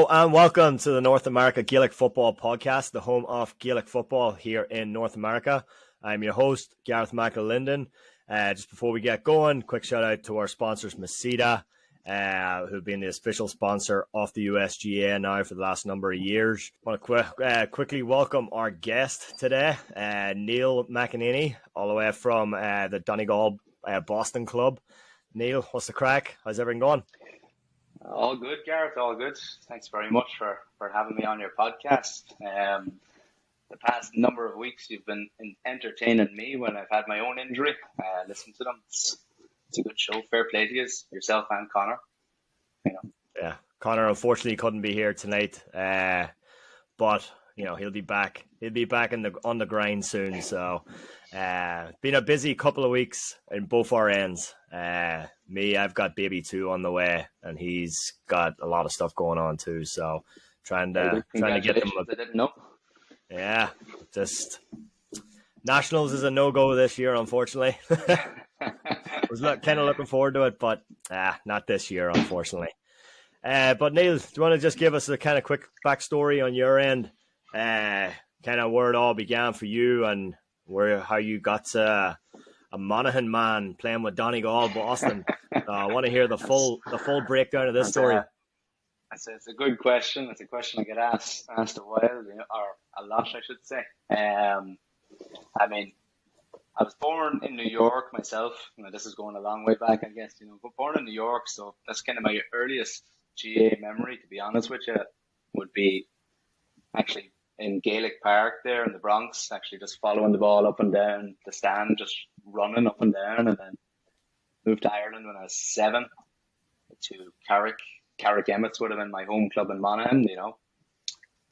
Hello and welcome to the North America Gaelic Football Podcast, the home of Gaelic football here in North America. I'm your host, Gareth McEnaney. Just before we get going, quick shout out to our sponsors, Masita, who've been the official sponsor of the USGA now for the last number of years. I want to quickly welcome our guest today, Neil McEnaney, all the way from the Donegal Boston club. Neil, what's the crack? How's everything going? All good, Gareth, all good. Thanks very much for having me on your podcast. The past number of weeks, you've been entertaining me when I've had my own injury. Listen to them. It's a good show. Fair play to you, yourself and Connor. Yeah, Connor unfortunately couldn't be here tonight, but he'll be back. He'll be back on the grind soon. So, been a busy couple of weeks in both our ends. I've got baby 2 on the way, and he's got a lot of stuff going on too. So, trying to get them. I didn't know. Yeah, just nationals is a no-go this year, unfortunately. Was kind of looking forward to it, but not this year, unfortunately. But Neil, do you want to just give us a kind of quick backstory on your end, kind of where it all began for you and how you got to a Monaghan man playing with Donegal Boston? I want to hear the full breakdown of this story. It's a good question. It's a question I get asked a while, or a lot, I should say. I mean, I was born in New York myself. This is going a long way back, I guess. But born in New York, so that's kind of my earliest GA memory, to be honest with you, would be actually in Gaelic Park there in the Bronx, actually just following the ball up and down the stand, just running up and down, and then moved to Ireland when I was 7 to Carrick. Carrick Emmets would have been my home club in Monaghan,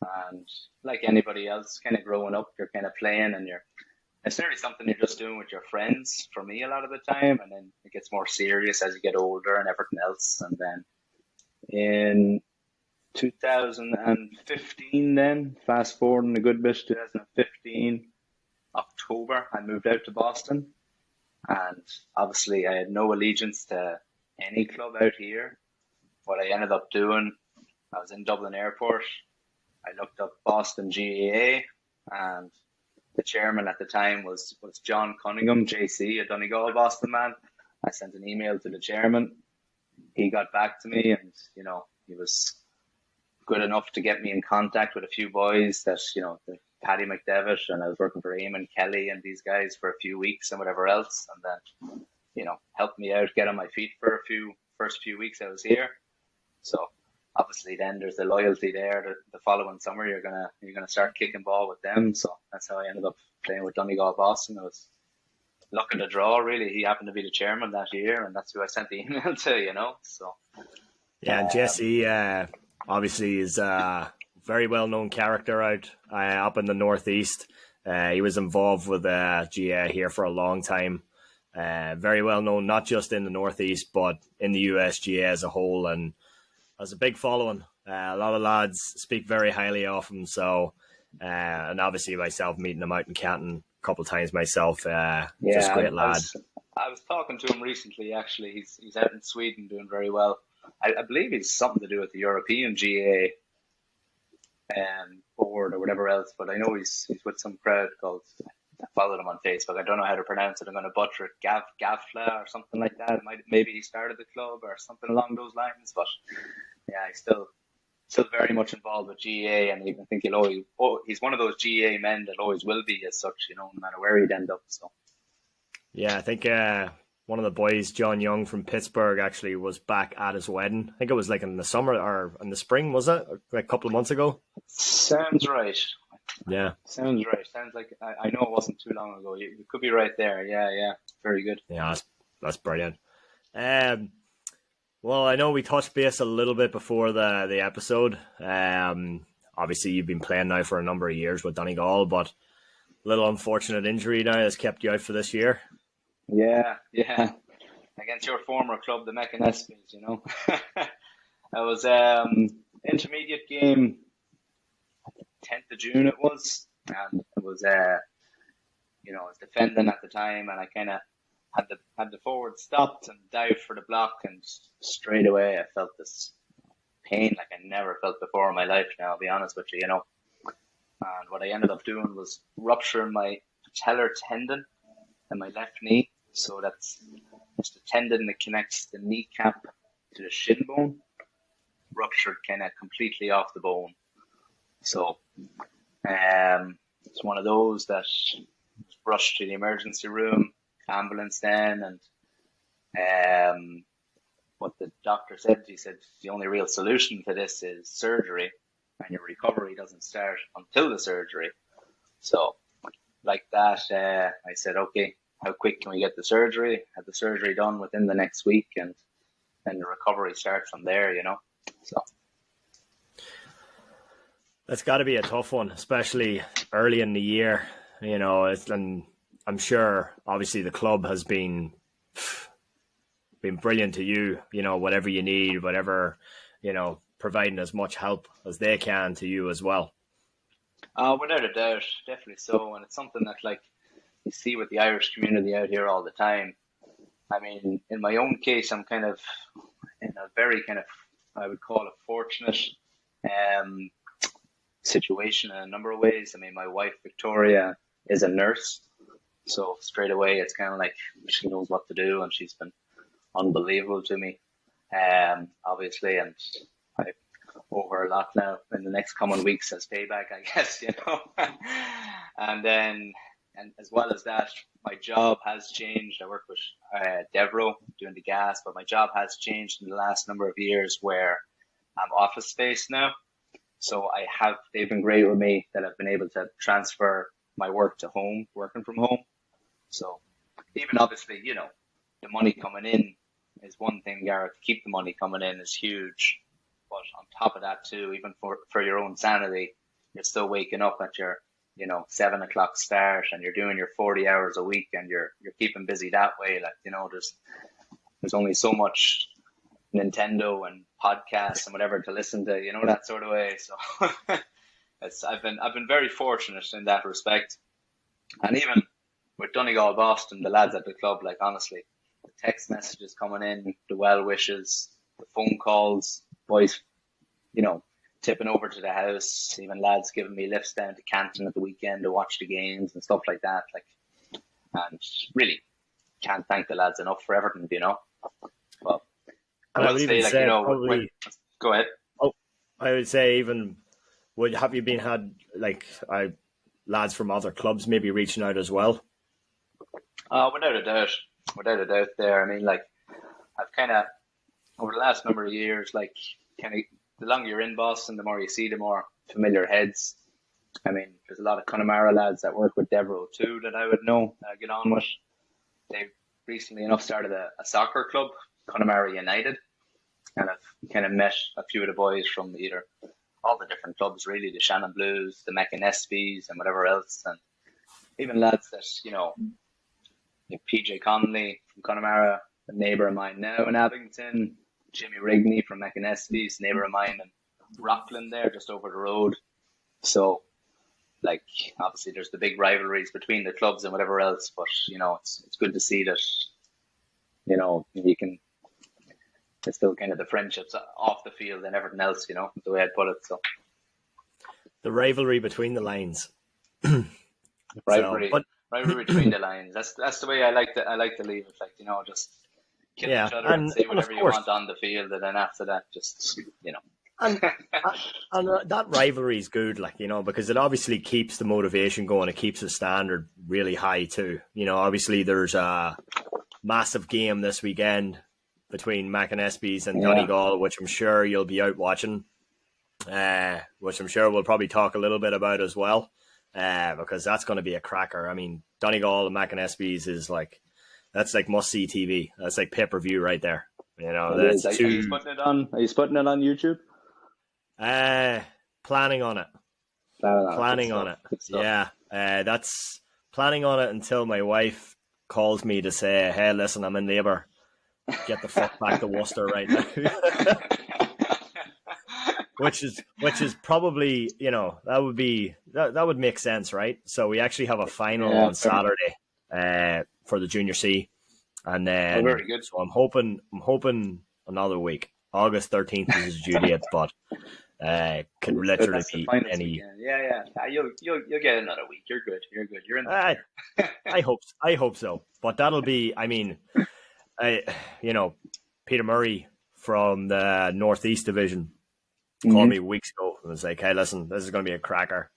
and like anybody else, kind of growing up, you're kind of playing, and it's nearly something you're just doing with your friends, for me a lot of the time, and then it gets more serious as you get older and everything else. And then in 2015 then, fast forwarding a good bit, 2015, October, I moved out to Boston, and obviously I had no allegiance to any club out here. What I ended up doing, I was in Dublin Airport, I looked up Boston GAA, and the chairman at the time was John Cunningham, JC, a Donegal Boston man. I sent an email to the chairman. He got back to me, and he was good enough to get me in contact with a few boys that the Paddy McDevitt, and I was working for Eamon Kelly and these guys for a few weeks and whatever else, and then helped me out, get on my feet for first few weeks I was here. So obviously then there's the loyalty there. The following summer you're gonna start kicking ball with them. So that's how I ended up playing with Donegal Boston. I was luck of the draw, really. He happened to be the chairman that year, and that's who I sent the email to. So yeah, and Jesse obviously is a very well known character out up in the Northeast. He was involved with GA here for a long time. Very well known, not just in the Northeast, but in the USGA as a whole, and has a big following. A lot of lads speak very highly of him. So, and obviously myself meeting him out in Canton a couple of times myself. Just a great lad. I was talking to him recently. Actually, he's out in Sweden doing very well. I believe he's something to do with the European GA board or whatever else. But I know he's with some crowd called. I followed him on Facebook. I don't know how to pronounce it. I'm going to butcher it. Gavfla or something like that. Maybe he started the club or something along those lines. But yeah, he's still very much involved with GA, and I think he's one of those GA men that always will be as such, no matter where he'd end up. So yeah, I think one of the boys, John Young from Pittsburgh, actually was back at his wedding. I think it was like in the summer or in the spring, was it? Like a couple of months ago? Sounds right. Yeah. Sounds right. Sounds like I know it wasn't too long ago. You could be right there. Yeah. Very good. Yeah, that's brilliant. Well, I know we touched base a little bit before the episode. Obviously, you've been playing now for a number of years with Donegal, but a little unfortunate injury now has kept you out for this year. Yeah. Against your former club, the McEnaney, I was intermediate game. 10th of June it was, and it was I was defending at the time, and I kind of had the forward stopped and dived for the block, and straight away I felt this pain like I never felt before in my life now, I'll be honest with you, you know. And what I ended up doing was rupturing my patellar tendon in my left knee. So that's the tendon that connects the kneecap to the shin bone, ruptured kind of completely off the bone. So it's one of those that was rushed to the emergency room, ambulance then, and what the doctor said, he said the only real solution to this is surgery, and your recovery doesn't start until the surgery. So, like that, I said, okay, how quick can we get the surgery? Had the surgery done within the next week, and then the recovery starts from there, you know. So That's got to be a tough one, especially early in the year. You know, and I'm sure, obviously, the club has been brilliant to you. You know, whatever you need, whatever, you know, providing as much help as they can to you as well. without a doubt, definitely so, and it's something that like you see with the Irish community out here all the time. I mean, in my own case, I'm kind of in a very kind of, I would call it fortunate um, situation in a number of ways. I mean, my wife, Victoria, is a nurse. So straight away, it's kind of like she knows what to do, and she's been unbelievable to me, obviously. And I owe her a lot now in the next coming weeks as payback, I guess, you know. And then, and as well as that, my job has changed. I work with Devro doing the gas, but my job has changed in the last number of years where I'm office space now. So they've been great with me that I've been able to transfer my work to home, working from home. So even obviously, you know, the money coming in is one thing, Gareth. To keep the money coming in is huge. But on top of that too, even for your own sanity, you're still waking up at your, you know, 7 o'clock start, and you're doing your 40 hours a week, and you're keeping busy that way. Like, you know, there's only so much Nintendo and podcasts and whatever to listen to, you know, that sort of way. So I've been very fortunate in that respect. And even with Donegal Boston, the lads at the club, like honestly, the text messages coming in, the well wishes, the phone calls, boys, you know, tipping over to the house, even lads giving me lifts down to Canton at the weekend to watch the games and stuff like that. Like, and really can't thank the lads enough for everything, you know. Well, And I would even say, probably, go ahead. Oh, I would say even, have you had like lads from other clubs maybe reaching out as well? Without a doubt there. I mean, like, I've kind of, over the last number of years, like, kind of, the longer you're in Boston, the more you see the more familiar heads. I mean, there's a lot of Connemara lads that work with Devro too that I would know, get on with. They've recently enough started a soccer club, Connemara United, and I've kind of met a few of the boys from either all the different clubs, really, the Shannon Blues, the McEnaney, and whatever else, and even lads that, you know, like PJ Conley from Connemara, a neighbour of mine now in Abington, Jimmy Rigney from McEnaney, neighbour of mine in Rockland there, just over the road. So, like, obviously there's the big rivalries between the clubs and whatever else, but, you know, it's good to see that, you know, it's still kind of the friendships off the field and everything else, you know, the way I'd put it. So the rivalry between the lines. Rivalry between the lines. That's the way I like to leave it. Like, you know, just kill each other and say whatever you want on the field, and then after that, just, you know. And that rivalry is good, like, you know, because it obviously keeps the motivation going. It keeps the standard really high too. You know, obviously there's a massive game this weekend between McEnaney and Donegal, which I'm sure you'll be out watching, which I'm sure we'll probably talk a little bit about as well, because that's going to be a cracker. I mean, Donegal and McEnaney is like, that's like must-see TV. That's like pay-per-view right there. You know, that's Are you putting it on YouTube? Planning on it. Planning on it. Yeah, that's planning on it until my wife calls me to say, "Hey, listen, I'm in labour. Get the fuck back to Worcester right now." which is probably, you know, that would make sense, right? So we actually have a final on Saturday for the Junior C, and then very good. So I'm hoping another week. August 13th is his due date, but could So literally that's the be finals any. weekend. Yeah. You'll get another week. You're good. You're in I there. I hope so, but that'll be. I mean, I Peter Murray from the Northeast Division called me hmm weeks ago and was like, "Hey, listen, this is going to be a cracker.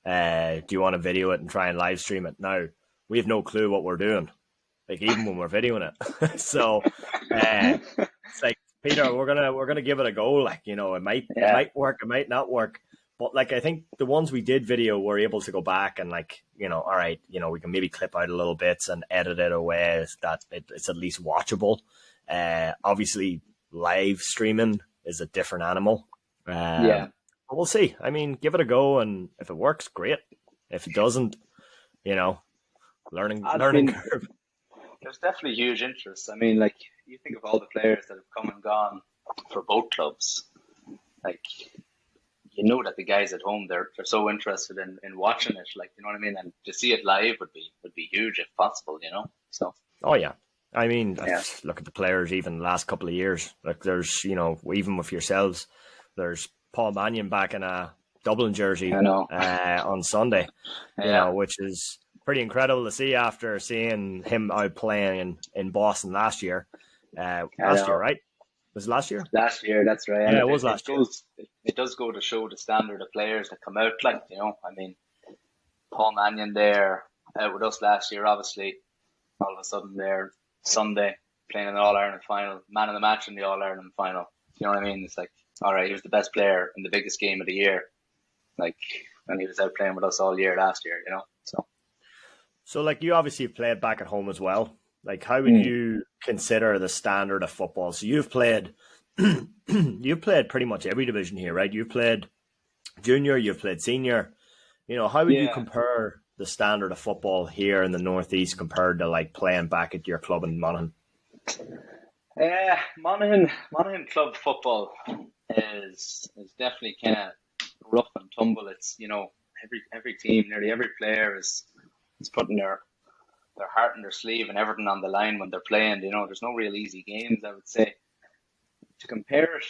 Do you want to video it and try and live stream it?" Now we have no clue what we're doing, like even when we're videoing it. So it's like, Peter, we're gonna give it a go. Like, it Yeah. might work, it might not work. But like, I think the ones we did video, we're able to go back and, like, all right, we can maybe clip out a little bits and edit it away so that it's at least watchable. Obviously, live streaming is a different animal. Yeah. But we'll see. I mean, give it a go, and if it works, great. If it doesn't, you know, learning I learning mean, curve. there's definitely huge interest. I mean, like, you think of all the players that have come and gone for both clubs. Like, that the guys at home, they're so interested in watching it. Like, you know what I mean? And to see it live would be huge if possible. So Oh yeah. I mean, yeah, look at the players even the last couple of years. Like, there's, even with yourselves, there's Paul Mannion back in a Dublin jersey I know. on Sunday, Yeah, which is pretty incredible to see after seeing him out playing in Boston last year. I Last year, know. right? Was it last year? Last year, that's right. And Yeah, it it, was it, it last year. goes, it does go to show the standard of players that come out. Like, I mean, Paul Mannion there out with us last year, obviously, all of a sudden there Sunday playing in the All Ireland final, man of the match in the All Ireland final. You know what I mean? It's like, all right, he was the best player in the biggest game of the year. Like, and he was out playing with us all year last year. So, So, like, you obviously played back at home as well. Like, how would mm, you consider the standard of football? So you've played, you've played pretty much every division here, right? You've played junior, you've played senior. How would you yeah. compare the standard of football here in the Northeast compared to, like, playing back at your club in Monaghan? Monaghan club football is definitely kind of rough and tumble. It's every team, nearly every player is putting their heart in their sleeve and everything on the line when they're playing. There's no real easy games. I would say to compare it,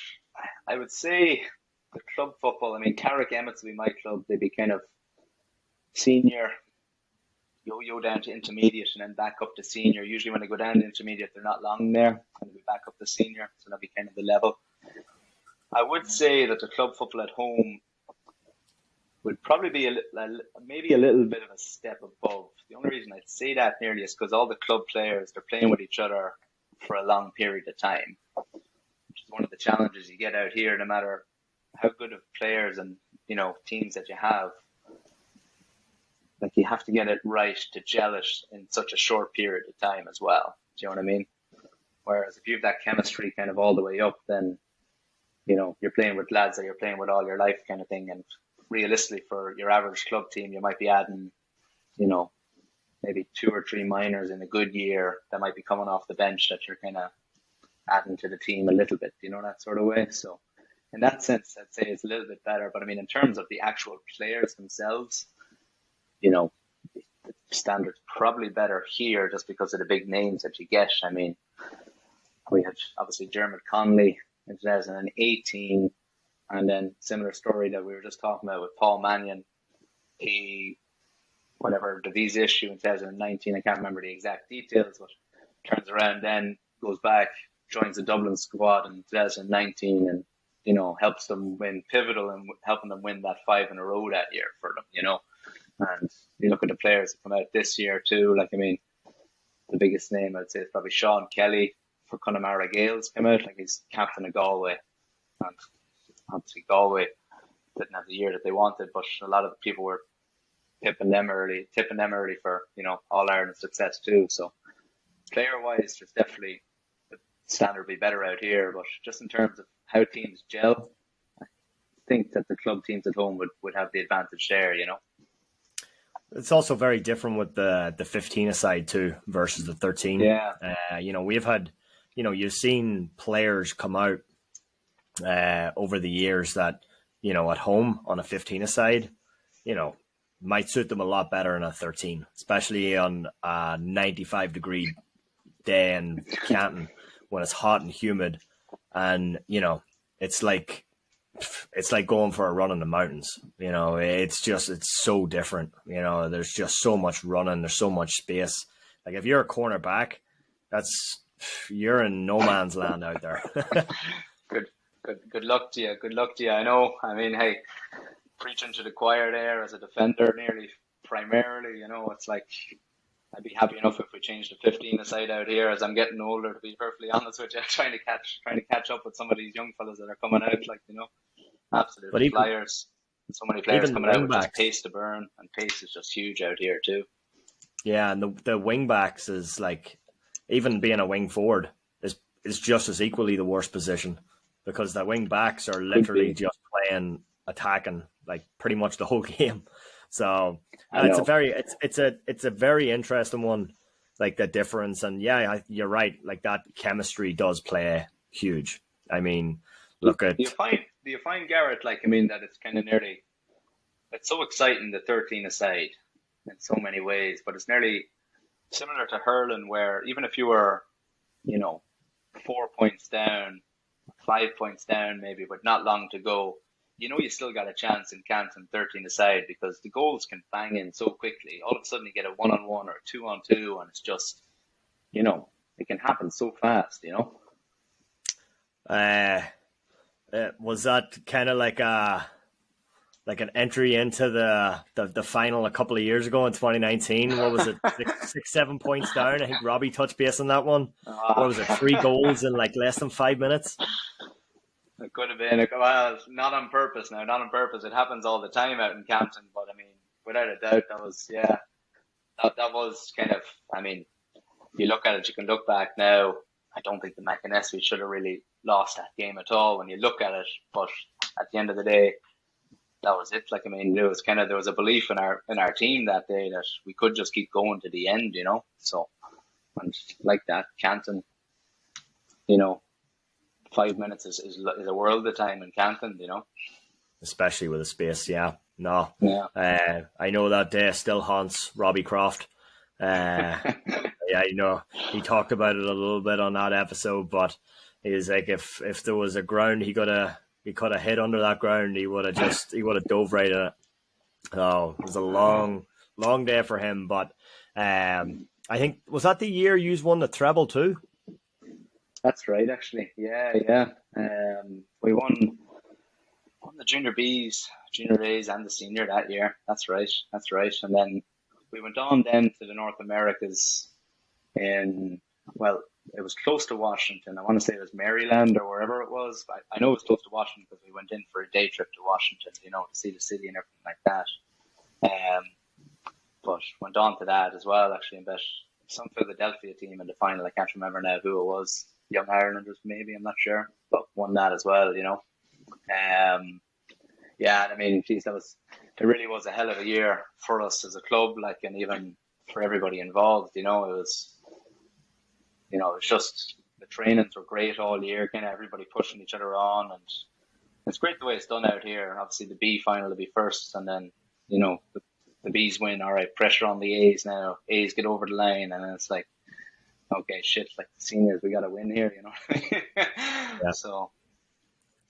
I would say the club football. I mean, Carrick Emmets would be my club. They'd be kind of senior, yo-yo down to intermediate and then back up to senior. Usually when they go down to intermediate, they're not long there and they'll be back up to senior. So that'd be kind of the level. I would say that the club football at home would probably be maybe a little bit of a step above. The only reason I'd say that nearly is because all the club players, they're playing with each other for a long period of time, which is one of the challenges you get out here, no matter how good of players and, teams that you have. Like, you have to get it right to gel it in such a short period of time as well. Do you know what I mean? Whereas if you have that chemistry kind of all the way up, then, you're playing with lads that you're playing with all your life kind of thing. And realistically, for your average club team, you might be adding, maybe 2 or 3 minors in a good year that might be coming off the bench that you're kind of adding to the team a little bit, that sort of way. So in that sense, I'd say it's a little bit better. But I mean, in terms of the actual players themselves, the standard's probably better here just because of the big names that you get. I mean, we had obviously Dermot Conley in 2018, and then similar story that we were just talking about with Paul Mannion. He, whatever the visa issue in 2019, I can't remember the exact details, but turns around then, goes back, joins the Dublin squad in 2019 and, helps them win pivotal and helping them win that 5 in a row that year for them. And you look at the players that come out this year too, like, I mean, the biggest name I'd say is probably Sean Kelly for Connemara Gales come out, like he's captain of Galway. And obviously Galway didn't have the year that they wanted, but a lot of people were tipping them early for, All Ireland success too. So player wise, there's definitely the standard be better out here, but just in terms of how teams gel, I think that the club teams at home would have the advantage there. It's also very different with the 15 aside too versus the 13. Yeah. We've had, you've seen players come out over the years that, at home on a 15 aside, might suit them a lot better in a 13, especially on a 95-degree day in Canton when it's hot and humid. and it's like going for a run in the mountains. It's so different. There's just so much running. There's so much space. Like if you're a cornerback, you're in no man's land out there. Good luck to you. Good luck to you. I know. I mean, hey, preaching to the choir there as a defender, nearly primarily. It's like I'd be happy enough if we changed to 15 aside out here as I'm getting older. To be perfectly honest with you, trying to catch up with some of these young fellas that are coming out. Absolute But flyers. So many players coming out with just backs, pace to burn, and pace is just huge out here too. Yeah, and the wing backs is like, even being a wing forward is just as equally the worst position, because the wing backs are literally just playing attacking like pretty much the whole game. So it's a very interesting one, like the difference. And yeah, you're right. Like that chemistry does play huge. I mean, do you find Garrett, like, I mean, that it's kind of nearly, it's so exciting, the 13 aside in so many ways, but it's nearly similar to hurling, where even if you were, 4 points down, 5 points down maybe, but not long to go, you still got a chance in Canton 13 aside, because the goals can bang in so quickly. All of a sudden you get a 1-on-1 or a 2-on-2, and it's just, it can happen so fast, Was that kind of like an entry into the final a couple of years ago in 2019? What was it, 7 points down? I think Robbie touched base on that one. What was it, 3 goals in like less than 5 minutes? It could have been. Well, not on purpose now, not on purpose. It happens all the time out in Campton, but I mean, without a doubt, that was kind of, I mean, you look at it, you can look back now. I don't think the McEnaney should have really lost that game at all when you look at it, but at the end of the day, that was it. Like, I mean, there was a belief in our team that day that we could just keep going to the end, So, and like that, Canton, 5 minutes is a world of time in Canton, Especially with the space, yeah. No. Yeah. I know that day still haunts Robbie Croft. Yeah, he talked about it a little bit on that episode, but he was like, if there was a ground he could have hit under that ground, he would have dove right in it. So it was a long day for him, but I think, was that the year you won the treble too? That's right, actually. Yeah. We won the junior Bs, junior A's, and the senior that year. That's right. And then we went on then to the North Americas it was close to Washington. I want to say it was Maryland or wherever it was. I know it was close to Washington because we went in for a day trip to Washington, to see the city and everything like that. But went on to that as well, actually, and bet some Philadelphia team in the final. I can't remember now who it was. Young Irelanders, maybe, I'm not sure. But won that as well, Yeah, I mean, geez, it really was a hell of a year for us as a club, like, and even for everybody involved, it was just, the trainings were great all year, kind of everybody pushing each other on, and it's great the way it's done out here. And obviously the B final will be first, and then, the B's win, all right, pressure on the A's now, A's get over the line, and then it's like, okay, shit, like the seniors, we got to win here, Yeah. So.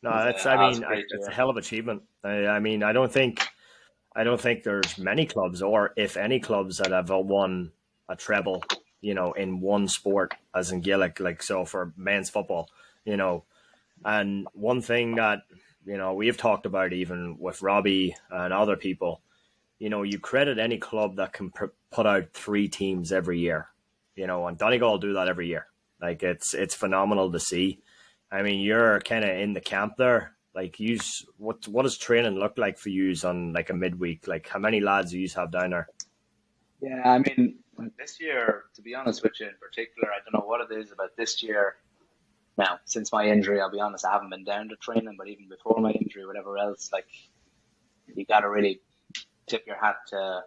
No, it's a hell of achievement. I mean, I don't think there's many clubs, or if any clubs, that have won a treble, in one sport, as in Gaelic, like, so for men's football, and one thing that, we've talked about even with Robbie and other people, you credit any club that can put out 3 teams every year, and Donegal do that every year. Like, it's phenomenal to see. I mean, you're kind of in the camp there. Like, what does training look like for you on like a midweek? Like, how many lads do you have down there? Yeah, I mean, this year, to be honest with you in particular, I don't know what it is about this year. Now, since my injury, I'll be honest, I haven't been down to training, but even before my injury, whatever else, like, you got to really tip your hat to,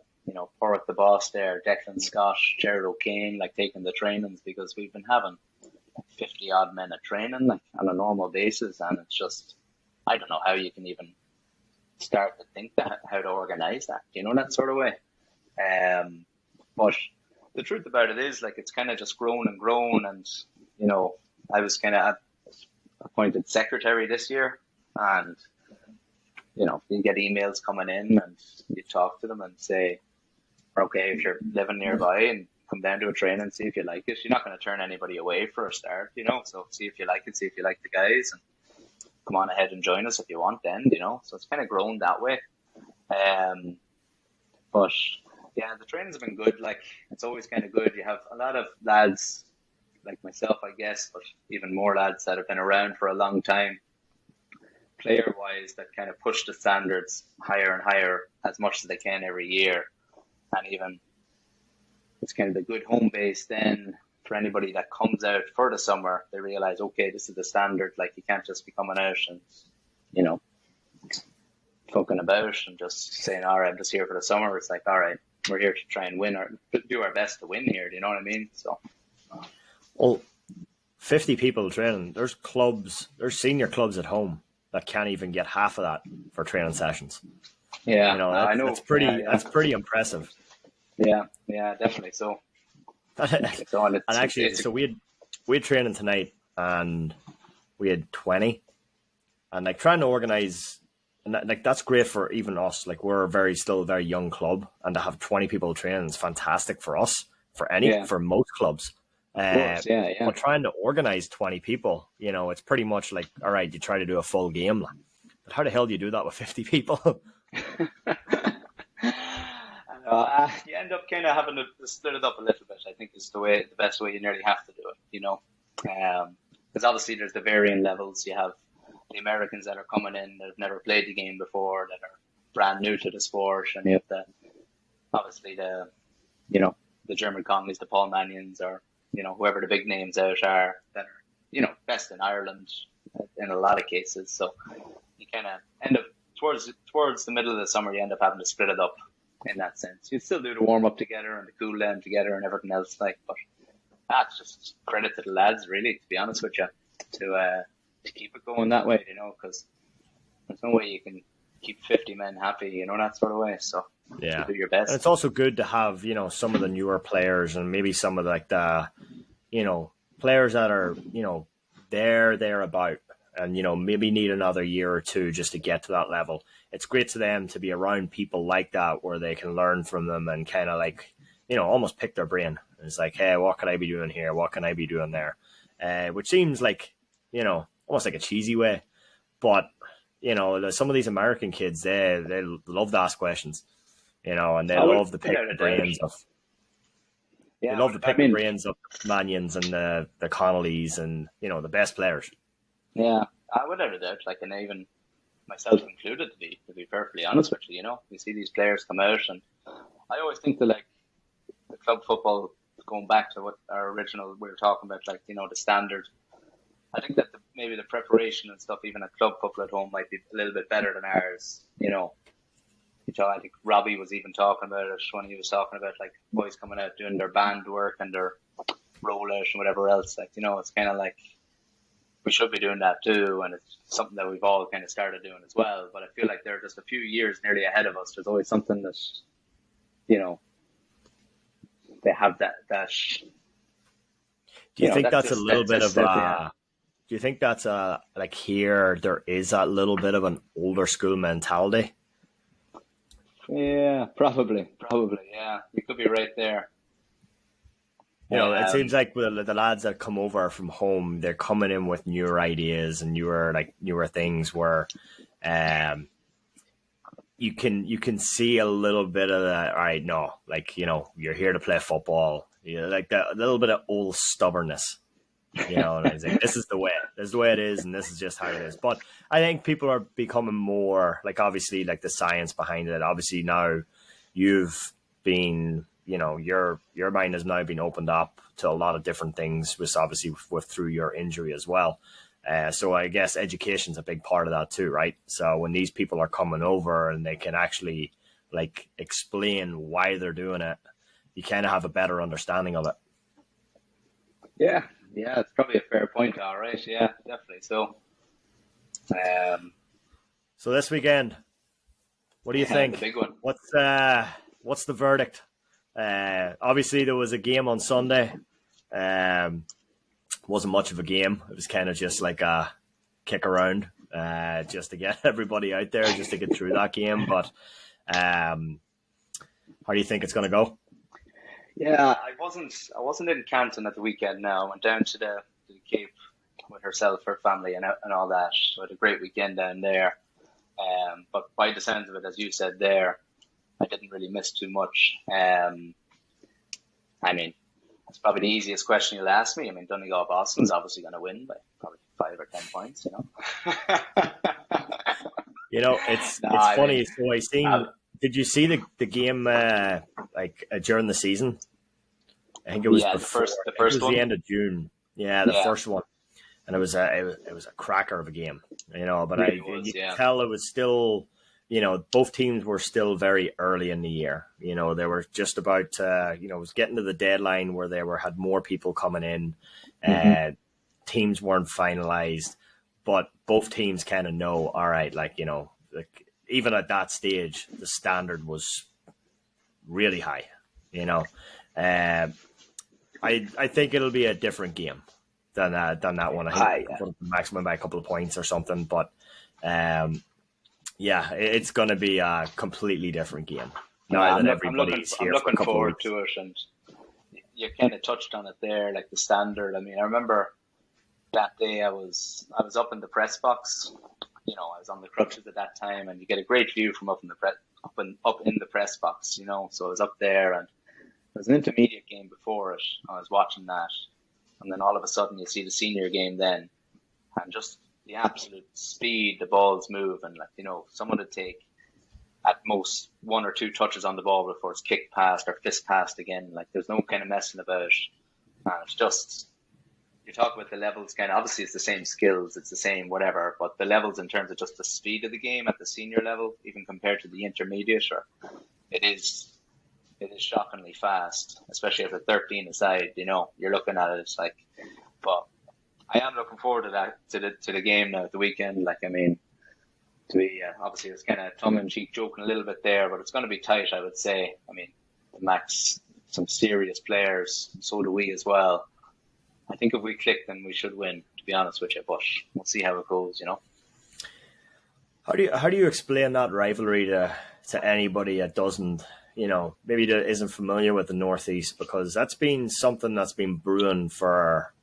Porrick the boss there, Declan Scott, Jared O'Kane, like, taking the trainings, because we've been having 50 odd men at training, like, on a normal basis, and it's just, I don't know how you can even start to think how to organize that, that sort of way. But the truth about it is, like, it's kind of just grown and grown, and I was kind of appointed secretary this year, and you get emails coming in, and you talk to them and say, okay, if you're living nearby and come down to a training and see if you like it, you're not going to turn anybody away for a start, so see if you like it, see if you like the guys, and come on ahead and join us if you want then, so it's kind of grown that way. But yeah, the training's been good. Like, it's always kind of good. You have a lot of lads like myself, I guess, but even more lads that have been around for a long time, player-wise, that kind of push the standards higher and higher as much as they can every year. And even it's kind of the good home base then for anybody that comes out for the summer. They realize, okay, this is the standard. Like, you can't just be coming out and, fucking about and just saying, all right, I'm just here for the summer. It's like, all right, we're here to try and win, or do our best to win here. Do you know what I mean? So, well, 50 people training. There's senior clubs at home that can't even get half of that for training sessions. Yeah, I know. That's pretty impressive. Yeah, definitely. So, and actually, so we had training tonight, and we had 20, and like trying to organize, and like that's great for even us. Like, we're still a very young club, and to have 20 people training is fantastic for us, for most clubs. Course, yeah. But trying to organize 20 people, it's pretty much like, all right, you try to do a full game, but how the hell do you do that with 50 people? You end up kind of having to split it up a little bit. I think is the best way you nearly have to do it, because obviously there's the varying levels. You have the Americans that are coming in that have never played the game before, that are brand new to the sport, and you have obviously the German Conleys, the Paul Manions, or whoever the big names out are that are best in Ireland in a lot of cases. So you kind of end up towards the middle of the summer, you end up having to split it up in that sense. You still do the warm up together and the cool down together and everything else, but that's just credit to the lads, really, to be honest with you, to keep it going that way, because there's no way you can keep 50 men happy, that sort of way. So yeah, do your best. And it's also good to have some of the newer players, and maybe some of like the players that are thereabout, and maybe need another year or two just to get to that level. It's great to them to be around people like that, where they can learn from them and kind of like almost pick their brain. It's like, hey, what can I be doing here? What can I be doing there? Which seems like almost like a cheesy way, but some of these American kids, they love to ask questions, and they love to pick the brains of. Yeah, they love to pick the brains of Manions and the Connollys and the best players. Yeah, without a doubt. Like, and even myself included, to be perfectly honest with you, you see these players come out, and I always think that like the club football, going back to what our original we were talking about, like the standard. I think that maybe the preparation and stuff, even at club football at home, might be a little bit better than ours. I think Robbie was even talking about it when he was talking about like boys coming out doing their band work and their rollout and whatever else. Like, it's kind of like we should be doing that too, and it's something that we've all kind of started doing as well. But I feel like they're just a few years nearly ahead of us. There's always something that they have that. Do you think that's a little bit of do you think that's like here there is that little bit of an older school mentality? Yeah, probably. Yeah, you could be right there. It seems like the lads that come over from home, they're coming in with newer ideas and newer things where you can see a little bit of that. All right, no, like you're here to play football. Like that little bit of old stubbornness. And I was like, this is the way it is, and this is just how it is. But I think people are becoming more like, obviously, like the science behind it. Obviously now you've been, your mind has now been opened up to a lot of different things, which obviously through your injury as well. So I guess education's a big part of that too, right? So when these people are coming over and they can actually like explain why they're doing it, you kind of have a better understanding of it. Yeah, it's probably a fair point. All right, yeah, definitely. So, so this weekend, what do you think? The big one. What's the verdict? Obviously, there was a game on Sunday. Wasn't much of a game. It was kind of just like a kick around just to get everybody out there, just to get through that game. But how do you think it's going to go? Yeah, I wasn't in Canton at the weekend. Now I went down to the Cape with herself, her family, and all that. So I had a great weekend down there. But by the sounds of it, as you said there, I didn't really miss too much. I mean, that's probably the easiest question you'll ask me. I mean, Donegal Boston's obviously going to win by probably 5 or 10 points. It's No, I funny. mean, So I seen. Did you see the game during the season? I think it was yeah, before. the It first was the one. end of June. Yeah, the Yeah, first one, and it was a cracker of a game. But really you was. could Yeah. tell it was still. Both teams were still very early in the year. They were just about. It was getting to the deadline where had more people coming in. Hmm. Teams weren't finalized, but both teams kind of know. All right, even at that stage, the standard was really high. You know, uh, I think it'll be a different game than that one. I think Hi. Yeah. maximum by a couple of points or something. But yeah, it's going to be a completely different game now Yeah, that I'm everybody's here for a looking couple of forward weeks. to it, and you kind of touched on it there, like the standard. I mean, I remember that day I was up in the press box. I was on the crutches at that time, and you get a great view from up in the press box. So I was up there, and there was an intermediate game before it. I was watching that, and then all of a sudden you see the senior game then, and just the absolute speed the balls move, and someone would take at most 1 or 2 touches on the ball before it's kicked past or fist passed again. Like there's no kind of messing about. And it's just you talk about the levels. Kind of obviously it's the same skills, it's the same whatever, but the levels in terms of just the speed of the game at the senior level, even compared to the intermediate, it is it is shockingly fast, especially as a 13 aside. You're looking at it, it's like, but I am looking forward to that to the game now at the weekend. Like I mean, to be obviously it's kind of tongue in cheek joking a little bit there, but it's going to be tight. I would say. I mean, the Max, some serious players, so do we as well. I think if we click, then we should win. To be honest with you, but we'll see how it goes. How do you explain that rivalry to anybody that doesn't, maybe that isn't familiar with the Northeast, because that's been something that's been brewing for,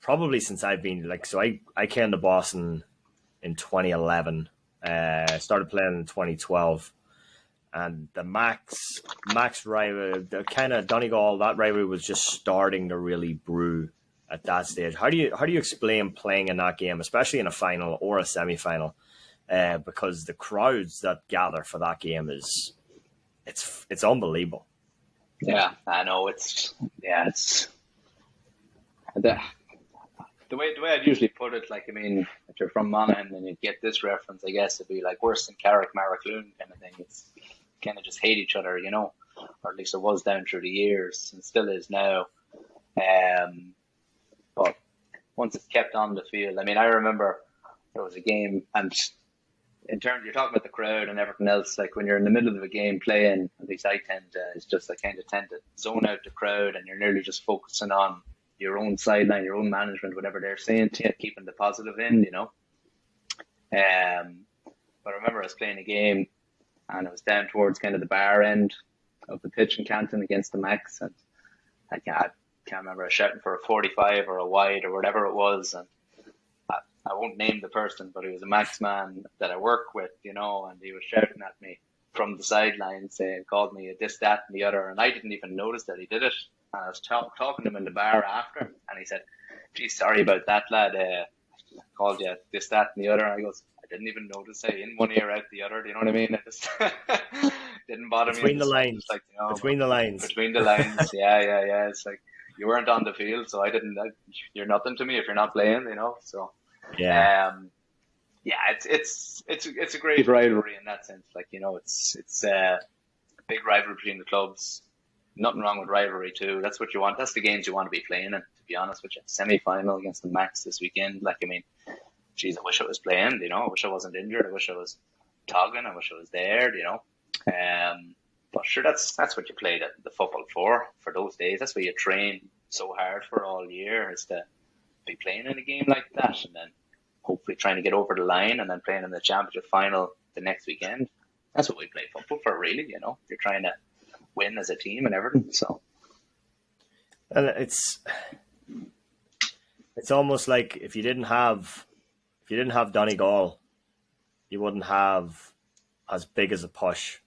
probably since I've been so I came to Boston in 2011, started playing in 2012, and the Max rivalry, the kind of Donegal, that rivalry was just starting to really brew at that stage. How do you explain playing in that game, especially in a final or a semi-final? Because the crowds that gather for that game it's unbelievable. Yeah, I know it's the the way I'd usually put it. Like I mean, if you're from Monaghan and you get this reference, I guess it'd be like worse than Carrick, Marrackloon kind of thing. It's kind of just hate each other, or at least it was down through the years and still is now. But once it's kept on the field, I mean, I remember there was a game, and in terms you're talking about the crowd and everything else, like when you're in the middle of a game playing, at least I tend to, it's just I kind of tend to zone out the crowd, and you're nearly just focusing on your own sideline, your own management, whatever they're saying to you, keeping the positive in. But I remember I was playing a game, and it was down towards kind of the bar end of the pitch in Canton against the Max, and I can't remember, I was shouting for a 45 or a wide or whatever it was, and I won't name the person, but he was a Max man that I work with, and he was shouting at me from the sideline, called me a this, that, and the other, and I didn't even notice that he did it. And I was talking to him in the bar after, and he said, "Gee, sorry about that, lad. Called you this, that, and the other." And I goes, "I didn't even notice. In one ear, out the other. Do you know what I mean? It just didn't bother me. Between the lines. Like, Between the lines. between the lines. Yeah. It's like you weren't on the field, so I didn't. You're nothing to me if you're not playing. So, Yeah. yeah, it's a great rivalry in that sense. Like it's a big rivalry between the clubs. Nothing wrong with rivalry too. That's what you want. That's the games you want to be playing in. To be honest with you, semi-final against the Max this weekend. Like I mean, geez, I wish I was playing. I wish I wasn't injured. I wish I was togging. I wish I was there. But sure, that's what you play the football for those days. That's what you train so hard for all year, is to be playing in a game like that, and then hopefully trying to get over the line, and then playing in the championship final the next weekend. That's what we play football for, really. You're trying to win as a team and everything. So, and it's almost like if you didn't have Donegal, you wouldn't have as big as a push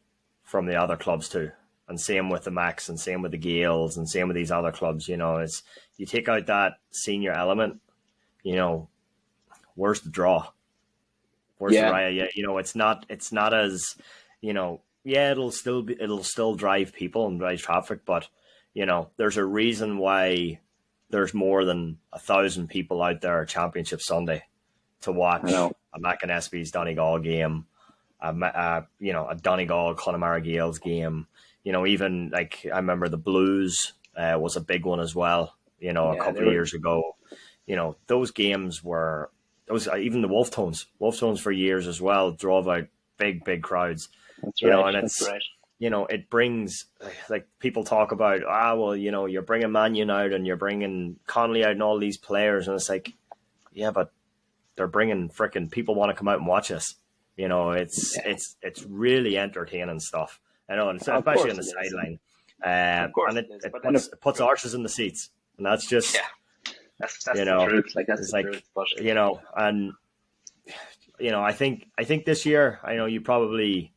from the other clubs too. And same with the Macs, and same with the Gaels, and same with these other clubs. It's you take out that senior element. Where's the draw? Where's the riot? Yeah, it's not as, it'll still drive people and drive traffic, but there's a reason why there's more than 1,000 people out there Championship Sunday to watch a McEnaney's Donegal game, a Donegal Connemara Gaels game. Even like I remember the Blues was a big one as well. A couple of years ago. Those games were. Even the Wolf Tones for years as well drove out big crowds. That's right. And it's it brings, like, people talk about you're bringing Mannion out and you're bringing Connolly out and all these players, and it's like, yeah, but they're bringing freaking people want to come out and watch us. It's really entertaining stuff. I know, and especially on the sideline. And it puts arches in the seats, and that's just. Yeah. That's the truth. That's the truth. But and I think this year, I know you probably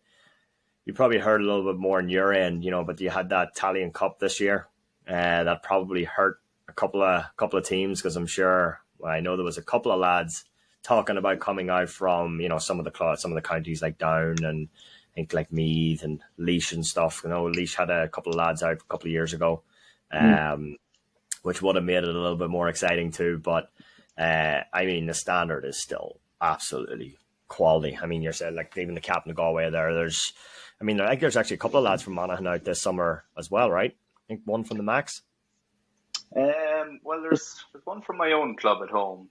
heard a little bit more on your end, but you had that Italian Cup this year, that probably hurt a couple of teams, because I'm sure, I know there was a couple of lads talking about coming out from some of the counties like Down, and I think like Meath and Laois and stuff. Laois had a couple of lads out a couple of years ago. Which would have made it a little bit more exciting too. But, the standard is still absolutely quality. You said, like, even the captain of Galway there's actually a couple of lads from Monaghan out this summer as well, right? I think one from the Max. Well, there's one from my own club at home,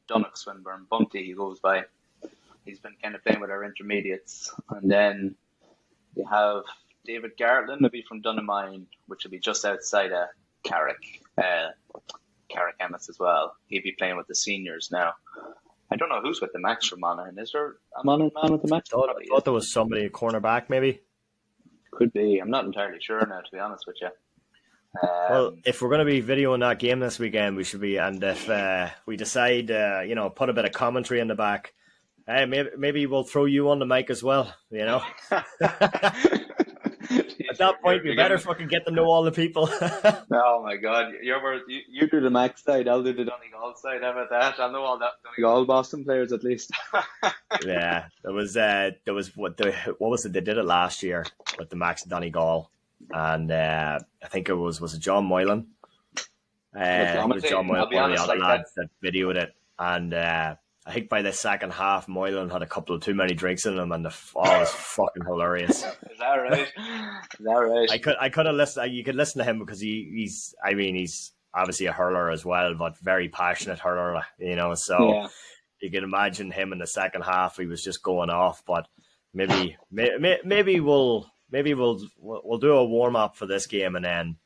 Donegal Swinburne, Bunty, he goes by. He's been kind of playing with our intermediates. And then you have David Gartlin, maybe from Dunamine, which will be just outside of Carrick Emmets as well. He'd be playing with the seniors now. I don't know who's with the Max from Monaghan. Is there a Monaghan man with the Max? I thought there was somebody, a cornerback maybe. Could be. I'm not entirely sure now, to be honest with you. Well, if we're going to be videoing that game this weekend, we should be. And if we decide, put a bit of commentary in the back, maybe we'll throw you on the mic as well. At that point, we better fucking get to know all the people. Oh my God! You do the Max side, I'll do the Donegal side. How about that? I'll know all that Donegal Boston players at least. Yeah, there was what was it? They did it last year with the Max Donegal, and I think it was it John Moylan? It was John Moylan, one of the other lads that videoed it, and I think by the second half, Moylan had a couple of too many drinks in him, and it was fucking hilarious. Is that right? I could have listened. You could listen to him because he's obviously a hurler as well, but very passionate hurler, So yeah. You can imagine him in the second half. He was just going off. But maybe we'll do a warm up for this game and then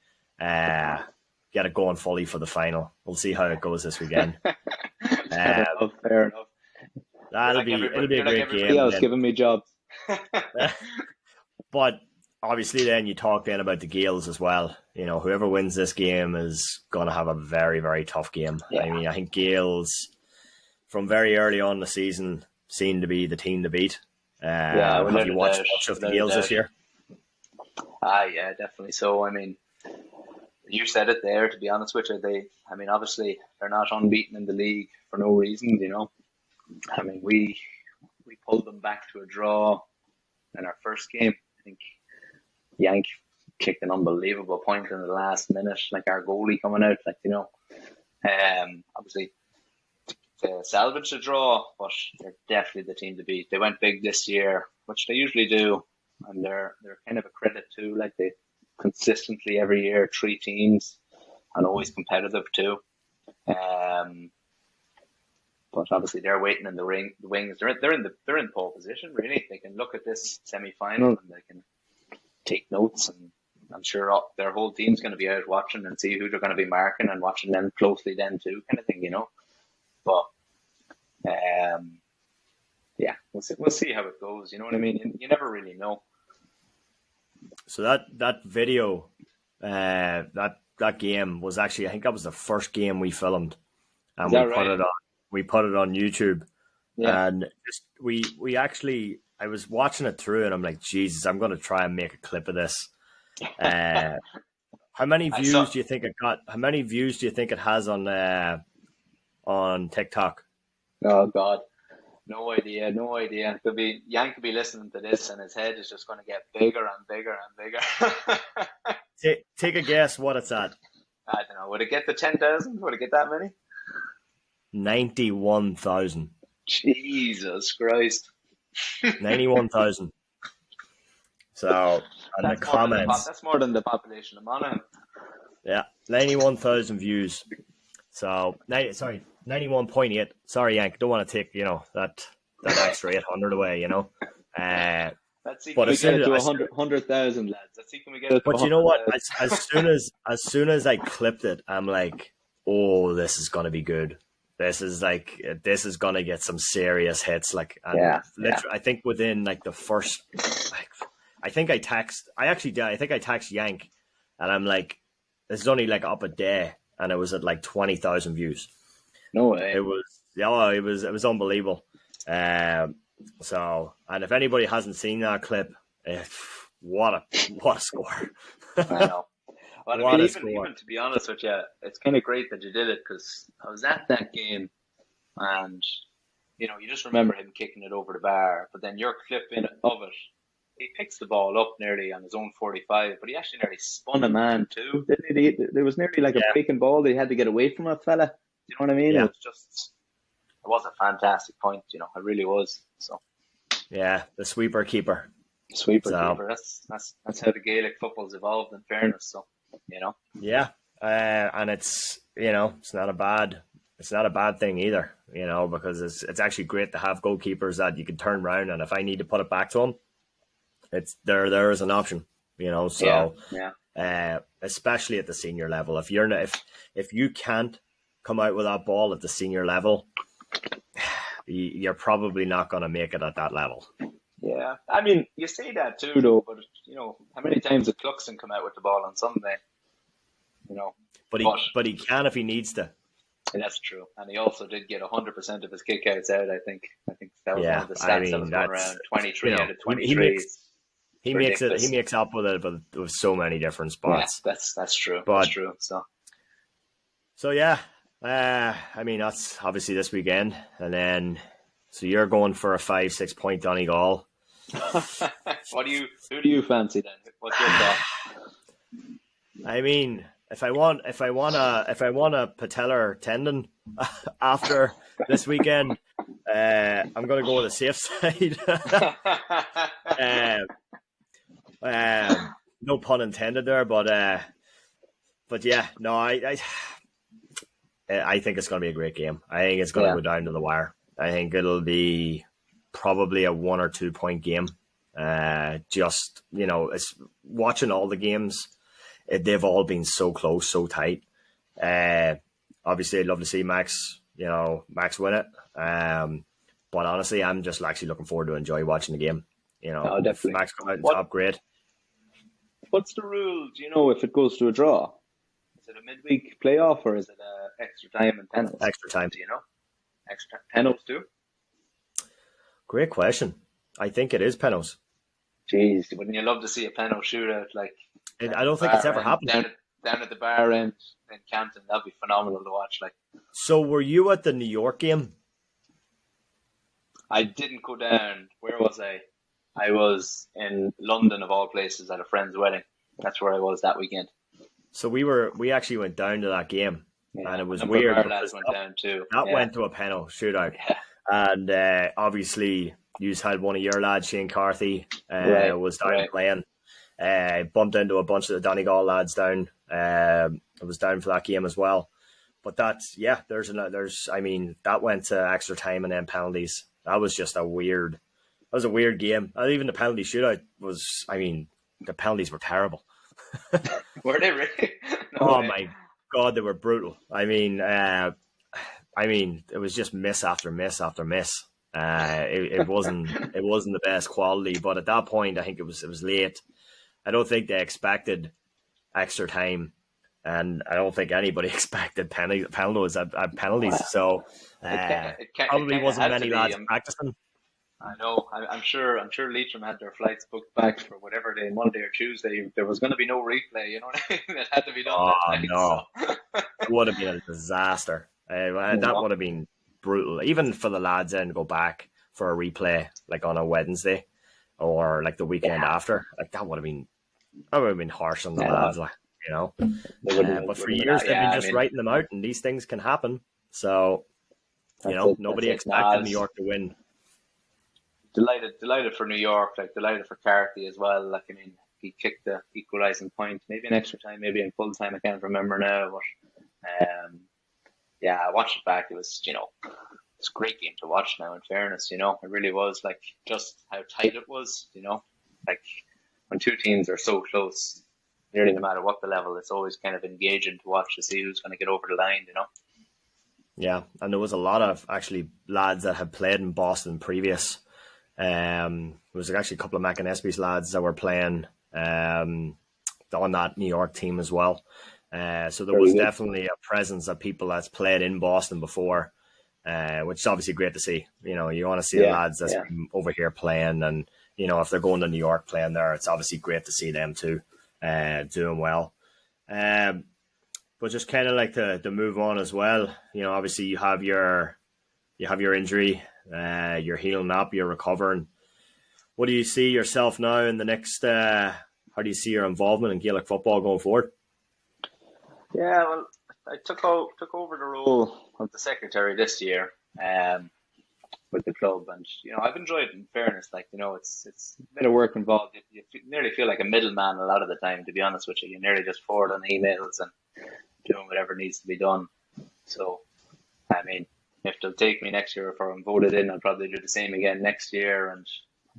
get it going fully for the final. We'll see how it goes this weekend. Fair enough. It'll be a great game. Else giving me jobs. But obviously, then you talk then about the Gaels as well. Whoever wins this game is going to have a very, very tough game. Yeah. I think Gaels, from very early on in the season, seem to be the team to beat. Have you watched much of the Gaels this year? Yeah, definitely so. You said it there, to be honest with you. Obviously, they're not unbeaten in the league for no reason, we pulled them back to a draw in our first game. I think Yank kicked an unbelievable point in the last minute, like our goalie coming out, obviously to salvage the draw, but they're definitely the team to beat. They went big this year, which they usually do, and they're kind of a credit too, like they consistently every year, 3 teams, and always competitive too. But obviously they're waiting in the wings. They're in pole position really. They can look at this semi-final and they can take notes and I'm sure their whole team's going to be out watching and see who they're going to be marking and watching them closely then too, kind of thing, you know. But yeah, we'll see how it goes. You know what I mean? You never really know. So that video, that game was actually, I think that was the first game we filmed, and we put it on YouTube. Yeah. And we actually, I was watching it through, and I'm like, Jesus, I'm going to try and make a clip of this. How many views do you think it got? How many views do you think it has on TikTok? Oh God, no idea. Yank could be listening to this, and his head is just going to get bigger and bigger and bigger. Take a guess what it's at. I don't know. Would it get to 10,000? Would it get that many? 91,000. Jesus Christ. 91,000. So, and the comments. That's more than the population of Monaghan. Yeah, 91,000 views. So, 91.8. Sorry, Yank. Don't want to take, that extra 800 away, Let's see, can we get it to 100,000, lads? Let's see, can we get it to 100,000? But you know what? As soon as I clipped it, I'm like, oh, this is going to be good. This is going to get some serious hits. I think within the first, I think I text Yank, and I'm like, this is only up a day, and it was at 20,000 views. No way. It was unbelievable. So, and if anybody hasn't seen that clip, what a score! I know. Well, even to be honest with you, it's kind of great that you did it, because I was at that game, and you just remember him kicking it over the bar, but then your clip of it, he picks the ball up nearly on his own 45, but he actually nearly spun a man too, didn't he? There was nearly a breaking ball that he had to get away from a fella. You know what I mean? Yeah. It was a fantastic point. It really was. So yeah, the sweeper keeper. Keeper. That's how the Gaelic football's evolved, in fairness. So. Yeah, and it's not a bad thing either, because it's actually great to have goalkeepers that you can turn around, and if I need to put it back to them, it's there is an option, So especially at the senior level, if you can't come out with that ball at the senior level, you're probably not going to make it at that level. Yeah, I mean, you say that too, though. But how many times did Cluxton come out with the ball on Sunday? But he can if he needs to. That's true, and he also did get 100% of his kickouts out. I think that was one of the stats that was going around. 23 out of 23. He makes up with it, but with so many different spots. Yeah, that's true. That's true. So yeah, that's obviously this weekend, and then. So you're going for a 5-6 point Donegal. Who do you fancy then? What's your thought? I mean, if I want a patellar tendon after this weekend, I'm going to go with the safe side. No pun intended there, but yeah, no, I think it's going to be a great game. I think it's going to go down to the wire. I think it'll be probably a 1 or 2 point game. It's watching all the games. They've all been so close, so tight. Obviously, I'd love to see Max win it. But honestly, I'm just actually looking forward to enjoy watching the game. Definitely. Max come out and top, great. What's the rule? Do you know if it goes to a draw? Is it a midweek playoff, or is it extra time and penalties? Extra time. Do you know? Extra penalties too? Great question. I think it is penalties. Jeez, wouldn't you love to see a penalty shootout? I don't think it's ever happened. Down at the bar end in Campton, that'd be phenomenal to watch. So, were you at the New York game? I didn't go down. Where was I? I was in London, of all places, at a friend's wedding. That's where I was that weekend. So we actually went down to that game. Yeah, and it was weird. Lads went down too. That went to a penalty shootout. Yeah. And obviously, you had one of your lads, Shane Carthy, was down playing. Bumped into a bunch of the Donegal lads down. It was down for that game as well. But that went to extra time and then penalties. That was just a weird game. Even the penalty shootout the penalties were terrible. Were they really? No Oh way. my God, they were brutal. It was just miss after miss after miss. It wasn't the best quality, but at that point, I think it was late. I don't think they expected extra time, and I don't think anybody expected penalties. Wow. So It probably kind of wasn't had to many be. lads practicing. I know. I'm sure. I'm sure Leitrim had their flights booked back for whatever day, Monday or Tuesday. There was going to be no replay. You know what I mean? It had to be done Oh that night. no, So, it would have been a disaster. you That know, would have been brutal, even for the lads then to go back for a replay like on a Wednesday or like the weekend yeah, after. Like that would have been harsh on the yeah, no, lads, like, you know. they wouldn't But for wouldn't have been years out. they've Yeah, been I just mean, writing them out, and these things can happen. So that's it. That's nobody it. expected New Nas, York to win. delighted for New York. Like delighted for Carthy as well. Like I mean, he kicked the equalising point, maybe in extra time, maybe in full time. I can't remember now, but yeah, I watched it back. It was it's a great game to watch now. In fairness, it really was like just how tight it was. Like when two teams are so close, nearly no matter what the level, it's always kind of engaging to watch to see who's going to get over the line. Yeah, and there was a lot of actually lads that had played in Boston previous. There was actually a couple of McEnany's lads that were playing on that New York team as well. So there Very was good. definitely a presence of people that's played in Boston before, which is obviously great to see. You want to see the Yeah, lads that's yeah. over here playing, and if they're going to New York playing there, it's obviously great to see them too, doing well. Um, but just kind of like to move on as well. Obviously you have your injury, you're healing up, you're recovering. What do you see yourself now in the next? How do you see your involvement in Gaelic football going forward? Yeah, well, I took over the role of the secretary this year with the club, and I've enjoyed it. In fairness, like it's a bit of work involved. You nearly feel like a middleman a lot of the time. To be honest with you, you nearly just forward on emails and doing whatever needs to be done. So, I mean, if they'll take me next year if I'm voted in, I'll probably do the same again next year. And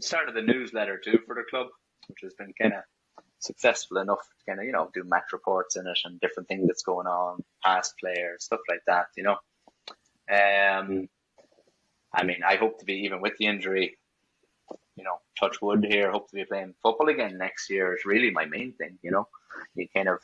started a newsletter too for the club, which has been kind of successful enough to kind of do match reports in it and different things that's going on, past players, stuff like that. I mean, I hope to be, even with the injury, touch wood here, hope to be playing football again next year is really my main thing. You kind of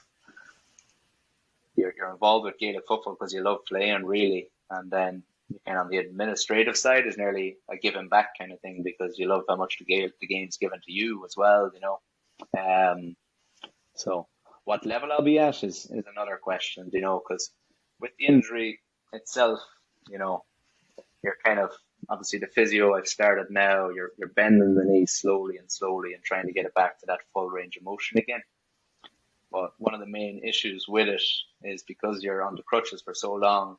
you're involved with Gaelic football because you love playing, really, and then you kind of on the administrative side is nearly a giving back kind of thing because you love how much the game's given to you as well. So what level I'll be at is another question. Because with the injury itself, you're kind of obviously the physio I've started now. You're bending the knee slowly and trying to get it back to that full range of motion again. But one of the main issues with it is because you're on the crutches for so long,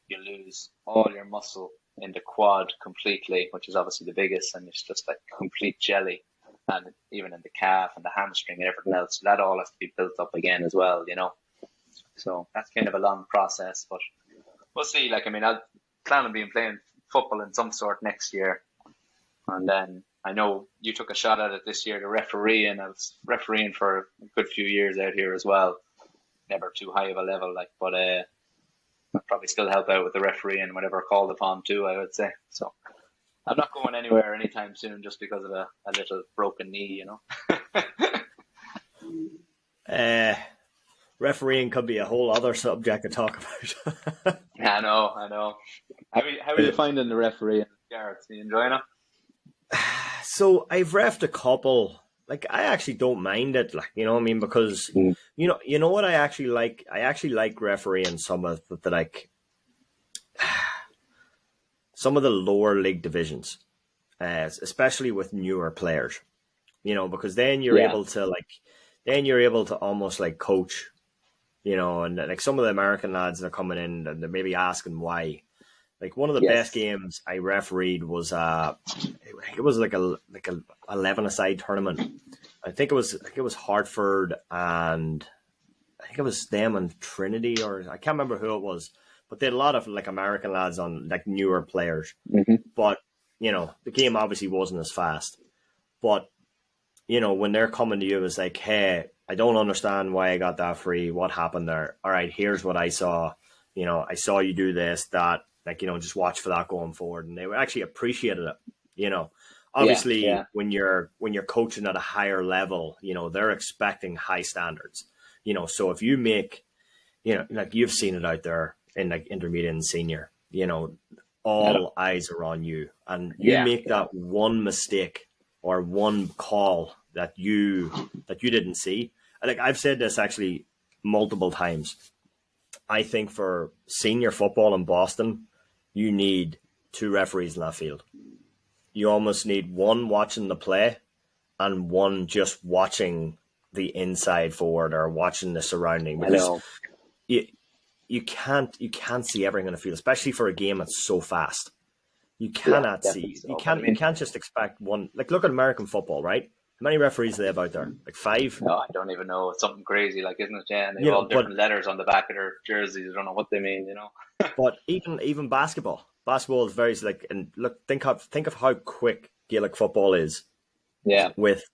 you lose all your muscle in the quad completely, which is obviously the biggest, and it's just like complete jelly. And even in the calf and the hamstring and everything else, that all has to be built up again as well. So that's kind of a long process, but we'll see. Like, I mean, I plan on being playing football in some sort next year. And then I know you took a shot at it this year to referee, and I was refereeing for a good few years out here as well. Never too high of a level, but I'll probably still help out with the refereeing whenever called upon too, I would say. So I'm not going anywhere anytime soon just because of a little broken knee. Uh, Refereeing could be a whole other subject to talk about. I know. How are you finding the refereeing, Gareth? Are you enjoying it? So I've refed a couple. Like, I actually don't mind it. Like, what I mean, because what I actually like. I actually like refereeing some of some of the lower league divisions, especially with newer players. Because then you're Yeah. able to almost like coach. And like some of the American lads that are coming in and they're maybe asking why. Like one of the best Yes. games I refereed was it was like a 11-a-side tournament. I think it was Hartford, and I think it was them and Trinity, or I can't remember who it was, but they had a lot of like American lads on, like newer players. Mm-hmm. But the game obviously wasn't as fast. But when they're coming to you, it's like, hey, I don't understand why I got that free. What happened there? All right, here's what I saw. I saw you do this, that, like, just watch for that going forward. And they were actually appreciated it. Yeah, Obviously yeah, when you're coaching at a higher level, they're expecting high standards. So if you make, like you've seen it out there in like intermediate and senior, all eyes are on you, and you yeah, make that one mistake or one call that you didn't see. Like I've said this actually multiple times. I think for senior football in Boston, you need two referees in that field. You almost need one watching the play and one just watching the inside forward or watching the surrounding, I because know. you you can't see everything on the field, especially for a game that's so fast. You Yeah, cannot definitely see. so. But I You mean, can't just expect one. Like look at American football, right? How many referees do they have out there? Like five. no, I don't even know. It's something crazy, like, isn't it? Yeah, and they have all But different letters on the back of their jerseys. I don't know what they mean. even basketball. Basketball is very like, and look, think of how quick Gaelic football is Yeah, with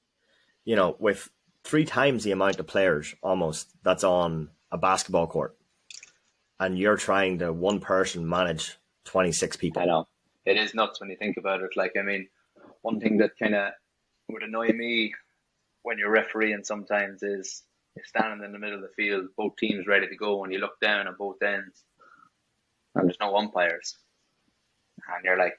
with three times the amount of players almost that's on a basketball court, and you're trying to one person manage 26 I people. know. It is nuts when you think about it. Like, I mean, one thing that kind of would annoy me when you're refereeing sometimes is you're standing in the middle of the field, both teams ready to go, and you look down on both ends, and there's no umpires, and you're like,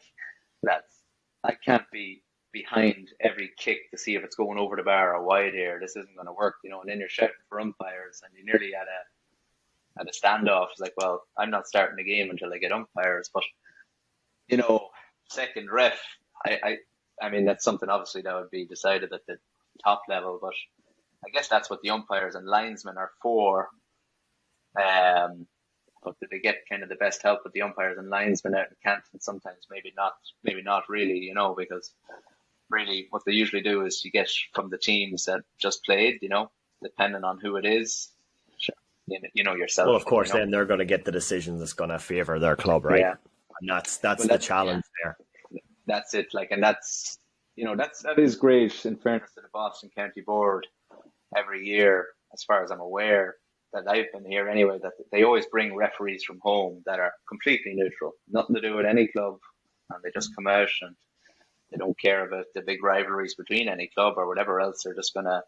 lads, I can't be behind every kick to see if it's going over the bar or wide here. This isn't going to work. And then you're shouting for umpires, and you nearly had a standoff. It's like, well, I'm not starting the game until I get umpires, but you know, second ref, I mean, that's something obviously that would be decided at the top level, but I guess that's what the umpires and linesmen are for. But do they get kind of the best help with the umpires and linesmen out in Canton? Sometimes maybe not really, because really what they usually do is you get from the teams that just played, depending on who it is. Sure. Well, Yourself, of course, then they're going to get the decision that's going to favor their club, right? yeah. And that's Well, the yeah, challenge there. that's it. Like, and that is great. In fairness to the Boston County Board, every year, as far as I'm aware, that I've been here anyway, that they always bring referees from home that are completely neutral, nothing to do with any club, and they just come out and they don't care about the big rivalries between any club or whatever else. They're just gonna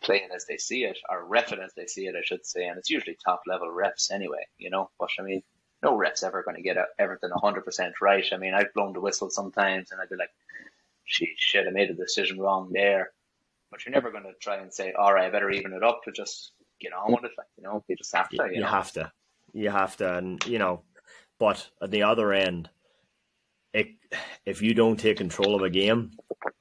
play it as they see it, or ref it as they see it, I should say. And it's usually top level refs anyway. But I mean, no ref's ever going to get everything 100% right. I mean, I've blown the whistle sometimes, and I'd be like, shit, I made a decision wrong there. But you're never going to try and say, all right, I better even it up to just get on with it. Like, you just have to, You have to, and but at the other end, it if you don't take control of a game,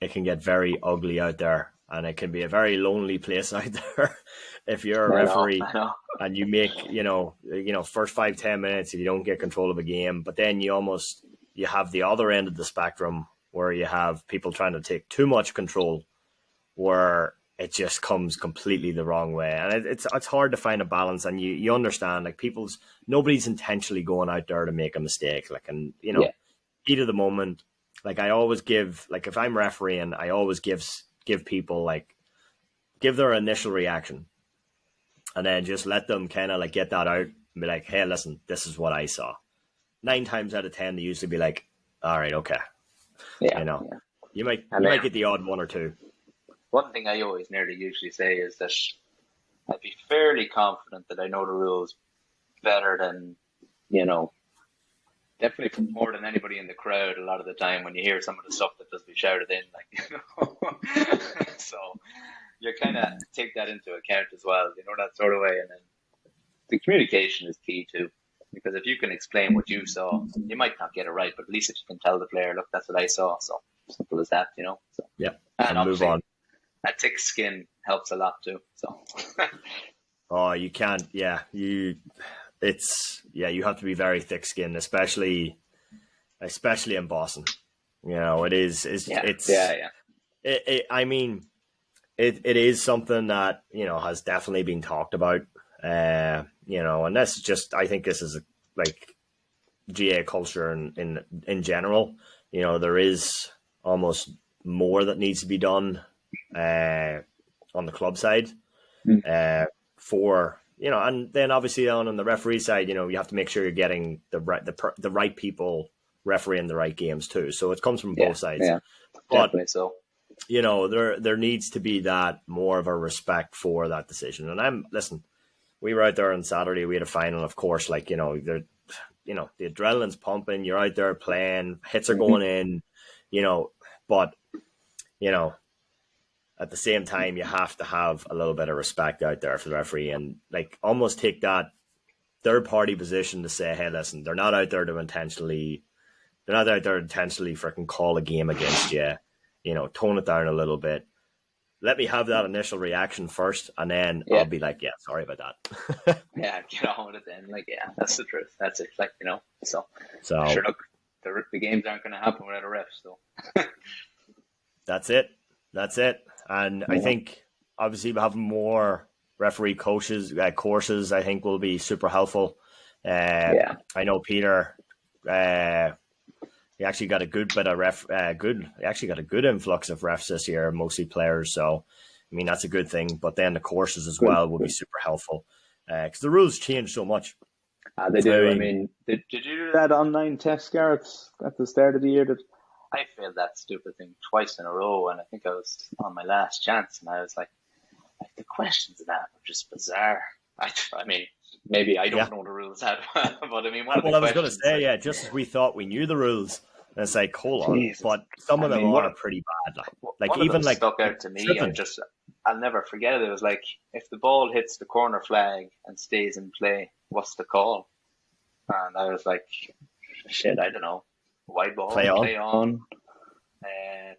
it can get very ugly out there, and it can be a very lonely place out there if you're a referee I know. and you make first 5-10 minutes if you don't get control of a game, but then you have the other end of the spectrum where you have people trying to take too much control, where it just comes completely the wrong way, and it's hard to find a balance. And you understand, like, nobody's intentionally going out there to make a mistake, like, and Yeah. heat of the moment. Like, I always give, like, if I'm refereeing, I always give people, like, give their initial reaction, and then just let them kind of like get that out and be like, hey, listen, this is what I saw. 9 times out of 10 they usually be like, all right, okay. Yeah. You might get the odd one or two. One thing I always nearly usually say is that I'd be fairly confident that I know the rules better than, definitely more than anybody in the crowd a lot of the time when you hear some of the stuff that does be shouted in, like, so you kind of take that into account as well, that sort of way. And then the communication is key too, because if you can explain what you saw, you might not get it right, but at least if you can tell the player, look, that's what I saw. So simple as that. So, yeah, and move on. A thick skin helps a lot too. So, oh, you can't. Yeah, you have to be very thick-skinned, especially in Boston. It is. I mean, it is something that has definitely been talked about. And that's just. I think this is like GA culture in general. There is almost more that needs to be done on the club side. for, and then obviously on the referee side, you have to make sure you're getting the right people refereeing the right games too. So it comes from both sides. Yeah, but, definitely so. There needs to be that more of a respect for that decision. And listen, we were out there on Saturday. We had a final, of course, the adrenaline's pumping. You're out there playing, hits are going in, but, at the same time, you have to have a little bit of respect out there for the referee and almost take that third party position to say, hey, listen, they're not out there intentionally freaking call a game against you, tone it down a little bit. Let me have that initial reaction first, and then I'll be like, yeah, sorry about that. Yeah, get on with it then. That's the truth. That's it. So sure, look, the games aren't going to happen without a ref, so. That's it. And I think, obviously, having more referee courses, I think, will be super helpful. I know Peter, he actually got a good bit of he actually got a good influx of refs this year, mostly players. So, I mean, that's a good thing. But then the courses as well will be super helpful because the rules change so much. They do. I mean, did you do that online test, Gareth, at the start of the year? I failed that stupid thing twice in a row, and I think I was on my last chance, and I was like the questions of that were just bizarre. I mean, maybe I don't know the rules that well, but I mean, I was going to say, just as we thought we knew the rules, and it's like, hold on, Jesus. But some of them are pretty bad. Like even stuck out to me. I'll never forget it. It was like, if the ball hits the corner flag and stays in play, what's the call? And I was like, shit, I don't know. Wide ball, play on.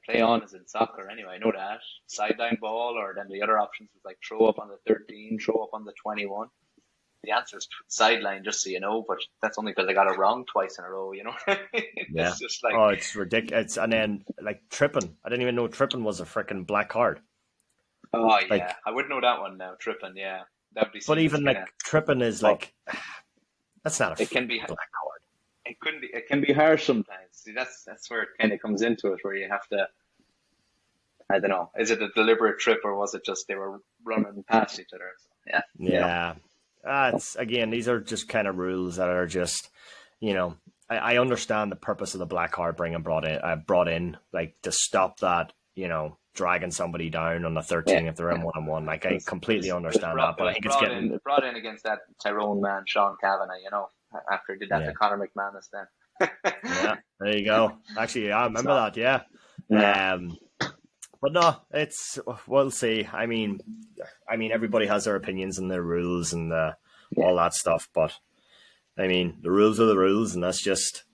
Play on is in soccer anyway, I know that. Sideline ball, or then the other options was like throw up on the 13, throw up on the 21. The answer is sideline, just so you know, but that's only because I got it wrong twice in a row, It's just like, oh, it's ridiculous. And then tripping. I didn't even know tripping was a freaking black card. Oh yeah, I would know that one now. Tripping, yeah, that would be. But even tripping is that's not a. It can be black card. It can be harsh sometimes. See, that's where it kind of comes into it, where you have to. I don't know. Is it a deliberate trip, or was it just they were running past each other? So, yeah. It's again, these are just kind of rules that are just, I understand the purpose of the black card brought in to stop that, dragging somebody down on the 13 if they're in 1-on-1. I completely understand that, but I think it's brought in against that Tyrone man, Sean Kavanagh, after he did that to Conor McManus then. Yeah, there you go. Actually, I remember that, yeah. But no, we'll see. I mean, everybody has their opinions and their rules and all that stuff. But I mean, the rules are the rules, and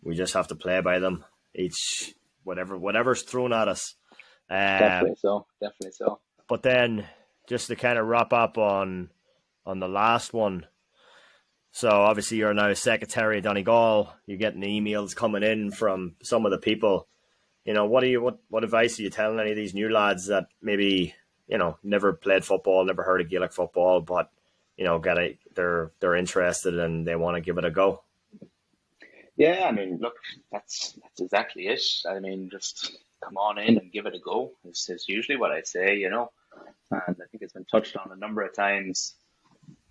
we just have to play by them. Whatever's thrown at us. Definitely so. But then, just to kind of wrap up on the last one. So obviously, you're now secretary of Donegal. You're getting emails coming in from some of the people. What advice are you telling any of these new lads that maybe, never played football, never heard of Gaelic football, but, they're interested and they want to give it a go? Yeah, I mean, look, that's exactly it. I mean, just come on in and give it a go. Is usually what I say, And I think it's been touched on a number of times.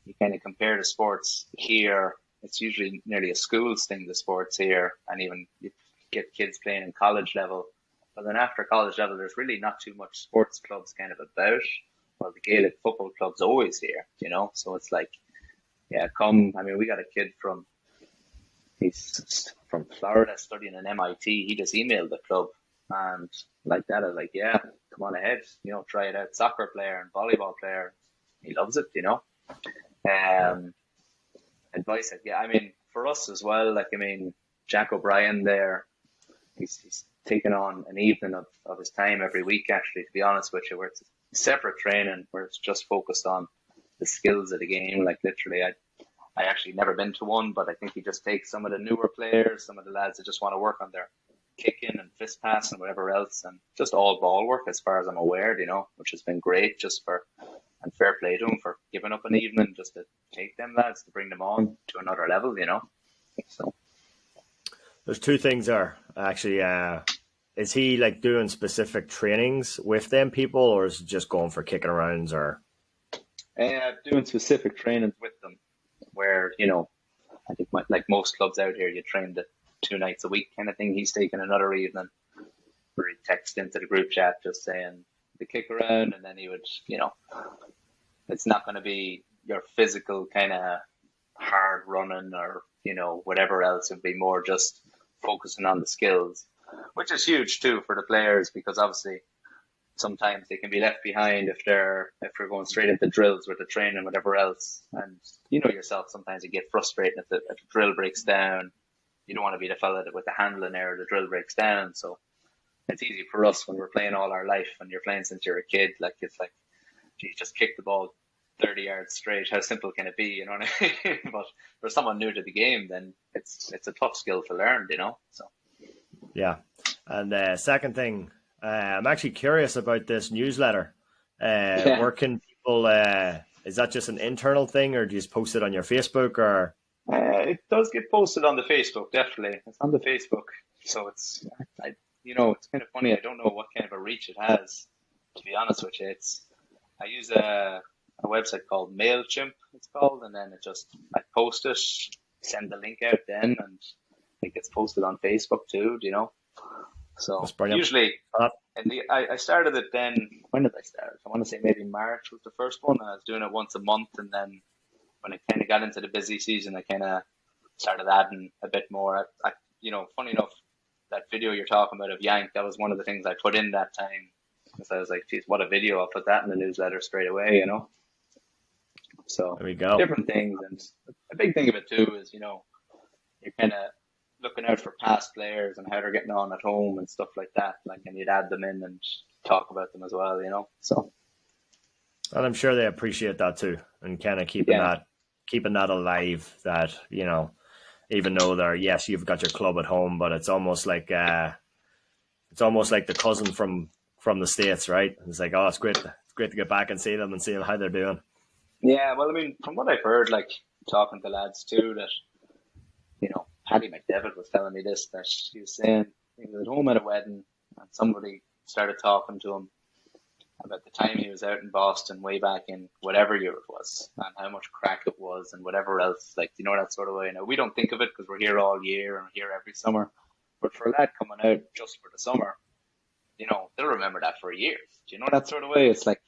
You kind of compare the sports here. It's usually nearly a school's thing, the sports here, and even you get kids playing in college level. But then after college level, there's really not too much sports clubs kind of about. Well, the Gaelic football club's always here, So it's like, come. I mean, we got a kid he's from Florida studying in MIT. He just emailed the club, and like that, I was like, yeah, come on ahead. Try it out. Soccer player and volleyball player. He loves it, Advice, I mean, for us as well, Jack O'Brien there, he's taken on an evening of his time every week, actually, to be honest with you, where it's separate training, where it's just focused on the skills of the game. Literally, I actually never been to one, but I think he just takes some of the newer players, some of the lads that just want to work on their kicking and fist pass and whatever else, and just all ball work as far as I'm aware, which has been great and fair play to him for giving up an evening just to take them lads, to bring them on to another level, So there's two things there, actually. Is he doing specific trainings with them people, or is it just going for kicking arounds? Or Doing specific trainings with them where, I think like most clubs out here, you train the 2 nights a week kind of thing. He's taking another evening where he'd text into the group chat just saying the kick around, and then he would, it's not going to be your physical kind of hard running or, whatever else. It'd be more just focusing on the skills, which is huge too for the players, because obviously sometimes they can be left behind if they're going straight into drills with the training, whatever else. And you know yourself, sometimes you get frustrated if the drill breaks down. You don't want to be the fella that with the handling error, the drill breaks down. So it's easy for us when we're playing all our life and you're playing since you're a kid. Like, it's like, geez, just kick the ball 30 yards straight. How simple can it be? You know what I mean? But for someone new to the game, then it's a tough skill to learn, So Yeah. And second thing, I'm actually curious about this newsletter. Where can people, is that just an internal thing, or do you just post it on your Facebook? Or it does get posted on the Facebook, definitely. It's on the Facebook. So it's kind of funny. I don't know what kind of a reach it has, to be honest with you. I use a website called MailChimp, it's called, and then I post it, send the link out then, and it gets posted on Facebook too, So usually, I started it then. When did I start? I want to say maybe March was the first one. I was doing it once a month, and then when it kind of got into the busy season, I kind of started adding a bit more. Funny enough, that video you're talking about of Yank, that was one of the things I put in that time, because I was like, geez, what a video! I'll put that in the newsletter straight away, So there we go. Different things, and a big thing of it too is you're kind of looking out for past players and how they're getting on at home and stuff like that. Like, and you'd add them in and talk about them as well, So, and I'm sure they appreciate that too, and kind of keeping that alive. That even though you've got your club at home, but it's almost like the cousin from the States, right? It's like, oh, it's great to get back and see them and see how they're doing. Yeah, well, I mean, from what I've heard, like talking to lads too, that Paddy McDevitt was telling me this, that he was saying he was at home at a wedding and somebody started talking to him about the time he was out in Boston way back in whatever year it was, and how much crack it was and whatever else, like, that sort of way. Now, we don't think of it because we're here all year and we're here every summer, but for a lad coming out just for the summer, they'll remember that for years. Do you know that sort of way? It's like,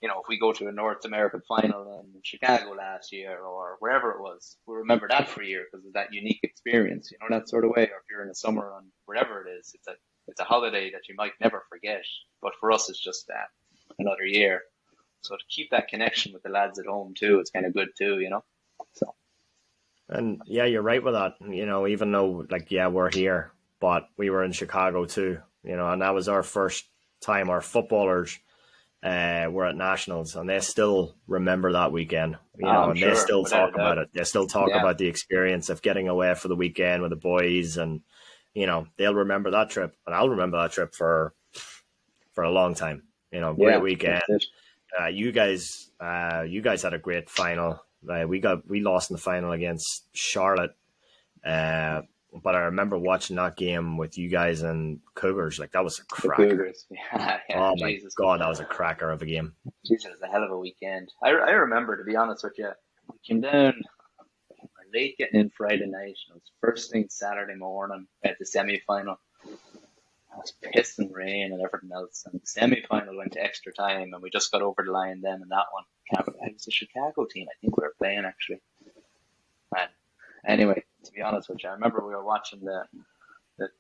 if we go to a North American final in Chicago last year or wherever it was, we'll remember that for a year because of that unique experience, that sort of way. Or if you're in the summer and wherever it is, it's a holiday that you might never forget. But for us, it's just another year. So to keep that connection with the lads at home too, it's kind of good too, So. And yeah, you're right with that. Even though we're here, but we were in Chicago too, and that was our first time our footballers were at nationals, and they still remember that weekend, and sure, they still talk about doubt. it. They still talk about the experience of getting away for the weekend with the boys, and they'll remember that trip, and I'll remember that trip for a long time. Great weekend. You guys had a great final. We lost in the final against Charlotte, but I remember watching that game with you guys and Cougars. Like, that was a cracker. The Cougars. Yeah, oh Jesus. My God, that was a cracker of a game. Jesus, it was a hell of a weekend. I remember, to be honest with you, we came down late getting in Friday night, and it was first thing Saturday morning at the semi-final. I was pissing rain and everything else, and the semi-final went to extra time, and we just got over the line then in that one. It was a Chicago team, I think we were playing, actually. And anyway, to be honest with you, I remember we were watching the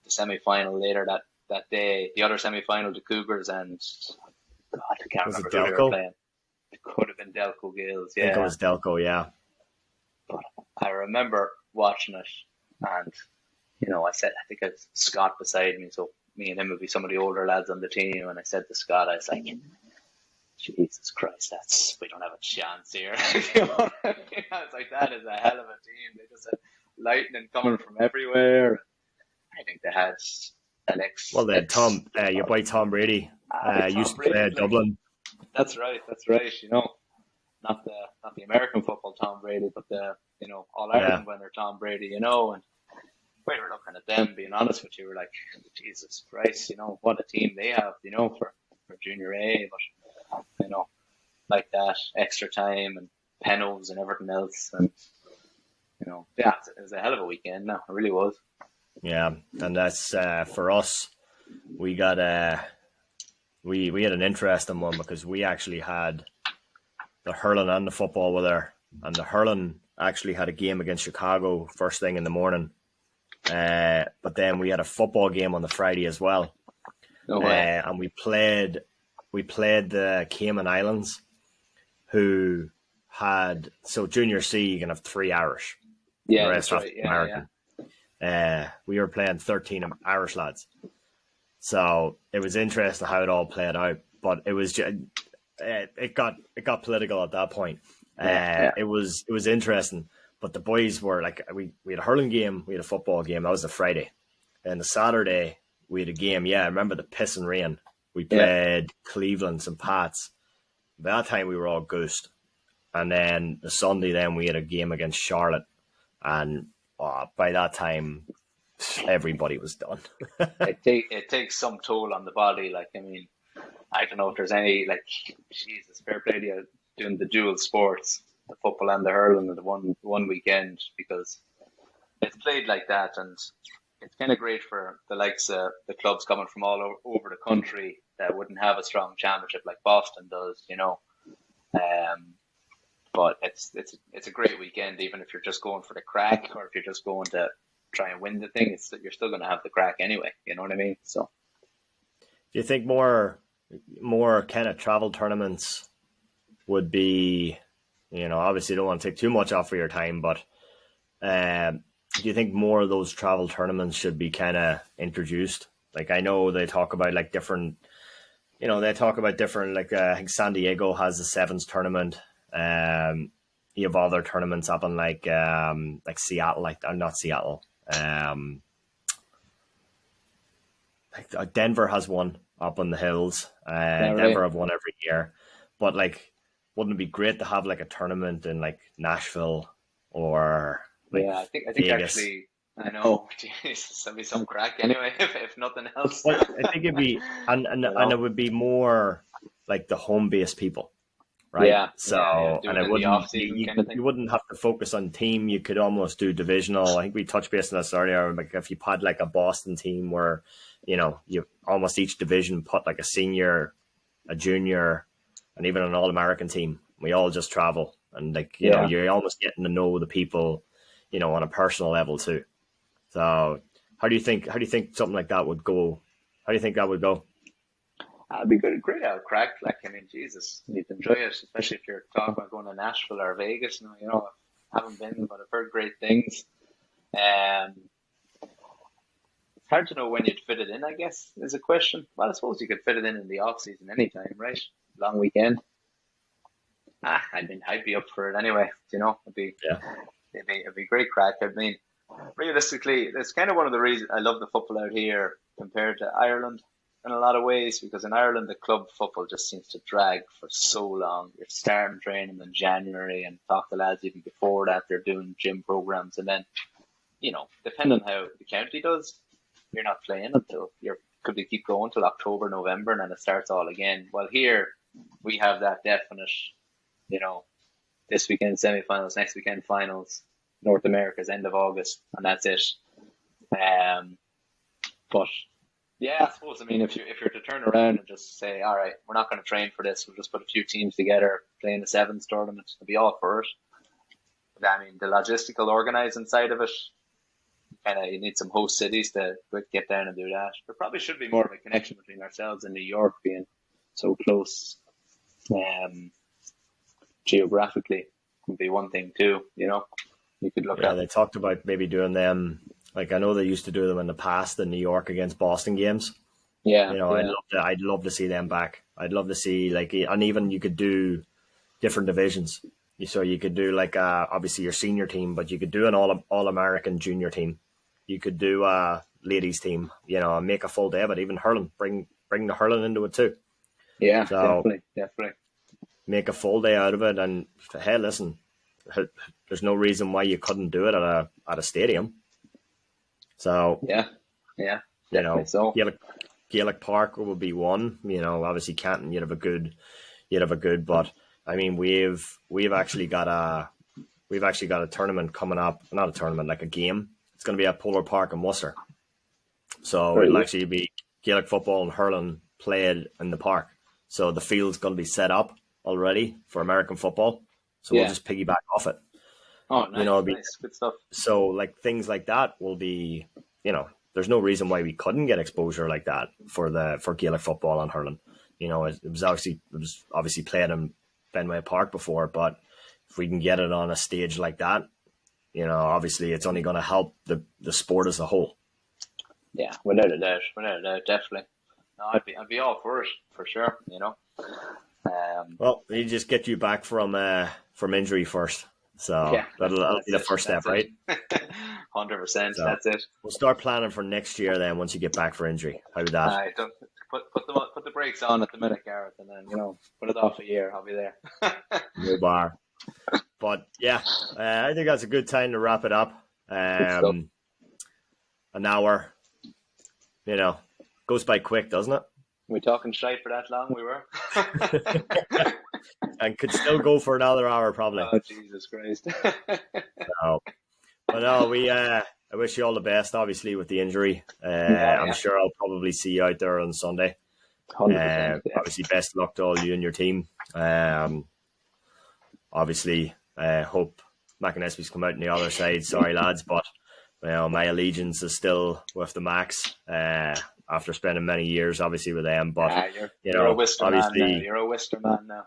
semi-final later that day, the other semi-final, the Cougars, and God, I can't remember who they were playing. It could have been Delco Gales, yeah. I think it was Delco, yeah. But I remember watching it, and I think I had Scott beside me, so me and him would be some of the older lads on the team, and I said to Scott, I was like, Jesus Christ, we don't have a chance here. I was like, that is a hell of a team. They just had lightning coming from everywhere. I think they had Alex. Well, they had your boy Tom Brady used to play at Dublin. That's right. Not the American football Tom Brady, but the All Ireland winner Tom Brady. And we were looking at them. Being honest with you, we're like, Jesus Christ, what a team they have. For Junior A, but like that, extra time and penalties and everything else. And, yeah, it was a hell of a weekend. No, it really was. Yeah, and that's for us. We got we had an interesting one because we actually had the hurling and the football were there, and the hurling actually had a game against Chicago first thing in the morning. But then we had a football game on the Friday as well. No way. And we played the Cayman Islands, who had, so junior C you can have 3 Irish, Yeah, the that's rest have right. American. We were playing 13 Irish lads, so it was interesting how it all played out. But it was just, it got political at that point. It was interesting. But the boys were like, we had a hurling game, we had a football game. That was the Friday. And the Saturday, we had a game. Yeah, I remember the piss and rain. We played Cleveland, St. Pat's. By that time, we were all goosed. And then the Sunday, then we had a game against Charlotte. And by that time, everybody was done. It takes some toll on the body. Like, I mean, I don't know if there's any, like, Jesus, fair play to you doing the dual sports, the football and the hurling, in the one weekend, because it's played like that, and it's kind of great for the likes of the clubs coming from all over the country that wouldn't have a strong championship like Boston does, But it's a great weekend, even if you're just going for the crack or if you're just going to try and win the thing. You're still going to have the crack anyway. You know what I mean? So, do you think more kind of travel tournaments would be, obviously you don't want to take too much off of your time, but do you think more of those travel tournaments should be kind of introduced? Like, I know they talk about like different, like I think San Diego has the Sevens tournament. You have other tournaments up in like Seattle, not Seattle. Like Denver has one up on the hills. Denver have one every year. But like, wouldn't it be great to have like a tournament in like Nashville or like I think Vegas? actually, I know. Jeez, there'll be some crack anyway, if nothing else. Well, I think it'd be, and it would be more like the home based people, right? Yeah. So, doing and it in the wouldn't, off-season kind of thing. you wouldn't have to focus on team. You could almost do divisional. I think we touched base on this earlier. Like if you had like a Boston team where, you almost each division put like a senior, a junior, and even an All-American team. We all just travel, and like you're almost getting to know the people, on a personal level too. So, how do you think something like that would go? How do you think that would go? It'd be good, great out crack. Like, I mean, Jesus, you'd enjoy it, especially if you're talking about going to Nashville or Vegas. I haven't been, but I've heard great things. It's hard to know when you'd fit it in, I guess, is a question. Well, I suppose you could fit it in the off season anytime, right? Long weekend. I'd be up for it anyway. It'd be great crack. I mean, realistically, it's kind of one of the reasons I love the football out here compared to Ireland in a lot of ways, because in Ireland the club football just seems to drag for so long. You're starting training in January, and talk to lads even before that, they're doing gym programs, and then depending on how the county does, you're not playing until could be keep going till October, November, and then it starts all again. Well, here we have that definite, this weekend semi-finals, next weekend finals. North America's end of August, and that's it. But yeah, I suppose, I mean, if you're to turn around and just say, all right, we're not going to train for this, we'll just put a few teams together, play in the Sevens tournament, I'd be all for it. But I mean, the logistical organising side of it, you need some host cities to get down and do that. There probably should be more of a connection between ourselves and New York being so close geographically. Would be one thing too, you could look at. They talked about maybe doing them. Like, I know they used to do them in the past, the New York against Boston games. Yeah, I'd love to see them back. I'd love to see, like, and even you could do different divisions. So you could do like obviously your senior team, but you could do an all American junior team. You could do a ladies team. Make a full day of it. Even hurling, bring the hurling into it too. Yeah, so definitely. Make a full day out of it, and hey, listen, there's no reason why you couldn't do it at a stadium. So yeah, so Gaelic Park would be one. Obviously Canton, you'd have a good, but I mean, we've actually got a tournament coming up. Not a tournament, like a game. It's going to be at Polar Park in Worcester. So Very it'll good. actually be Gaelic football and hurling played in the park. So the field's going to be set up already for American football. So we'll Yeah. just piggyback off it. Oh, nice, nice, good stuff. So like things like that will be, there's no reason why we couldn't get exposure like that for Gaelic football and hurling. It was obviously played in Benway Park before, but if we can get it on a stage like that, obviously it's only going to help the sport as a whole. Yeah, without a doubt, definitely. No, I'd be all for it for sure. Well, we just get you back from injury first, so Yeah, that'll be the first step, right? 100%. So That's it. we'll start planning for next year then. Once you get back for injury, how about that? I don't put the brakes on at the minute, Gareth, and then put it off a year. I'll be there. No bar. But yeah, I think that's a good time to wrap it up. An hour, goes by quick, doesn't it? We talking shite for that long? We were. And could still go for another hour probably. Oh, Jesus Christ. So, but no, I wish you all the best, obviously, with the injury. I'm sure I'll probably see you out there on Sunday. 100%. Yeah. Obviously, best luck to all you and your team. Obviously, hope McEnaney's come out on the other side. Sorry, lads, but my allegiance is still with the Macs after spending many years, obviously, with them. But you're a Worcester obviously, man now. You're a Worcester man now.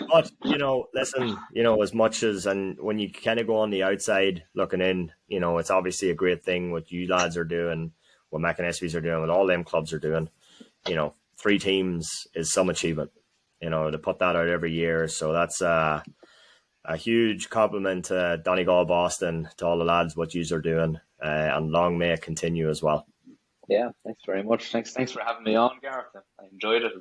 But listen, as much as, and when you kind of go on the outside looking in, it's obviously a great thing what you lads are doing, what McEnaney's are doing, what all them clubs are doing. 3 teams is some achievement. To put that out every year. So that's a huge compliment to Donegal, Boston, to all the lads, what yous are doing, and long may it continue as well. Yeah, thanks very much. Thanks for having me on, Gareth. I enjoyed it.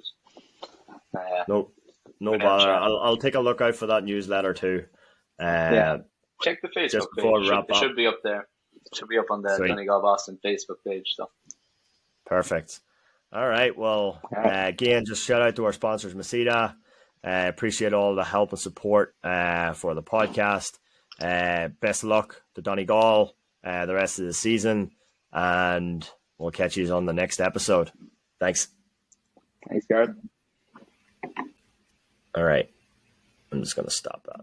No bother. I'll take a look out for that newsletter too. Check the Facebook just before we wrap page. It should be up there. It should be up on the Donegal Boston Facebook page. So perfect. All right. Well, again, just shout out to our sponsors, Masita. Appreciate all the help and support for the podcast. Best of luck to Donegal the rest of the season, and we'll catch you on the next episode. Thanks. Thanks, Gareth. All right. I'm just going to stop that.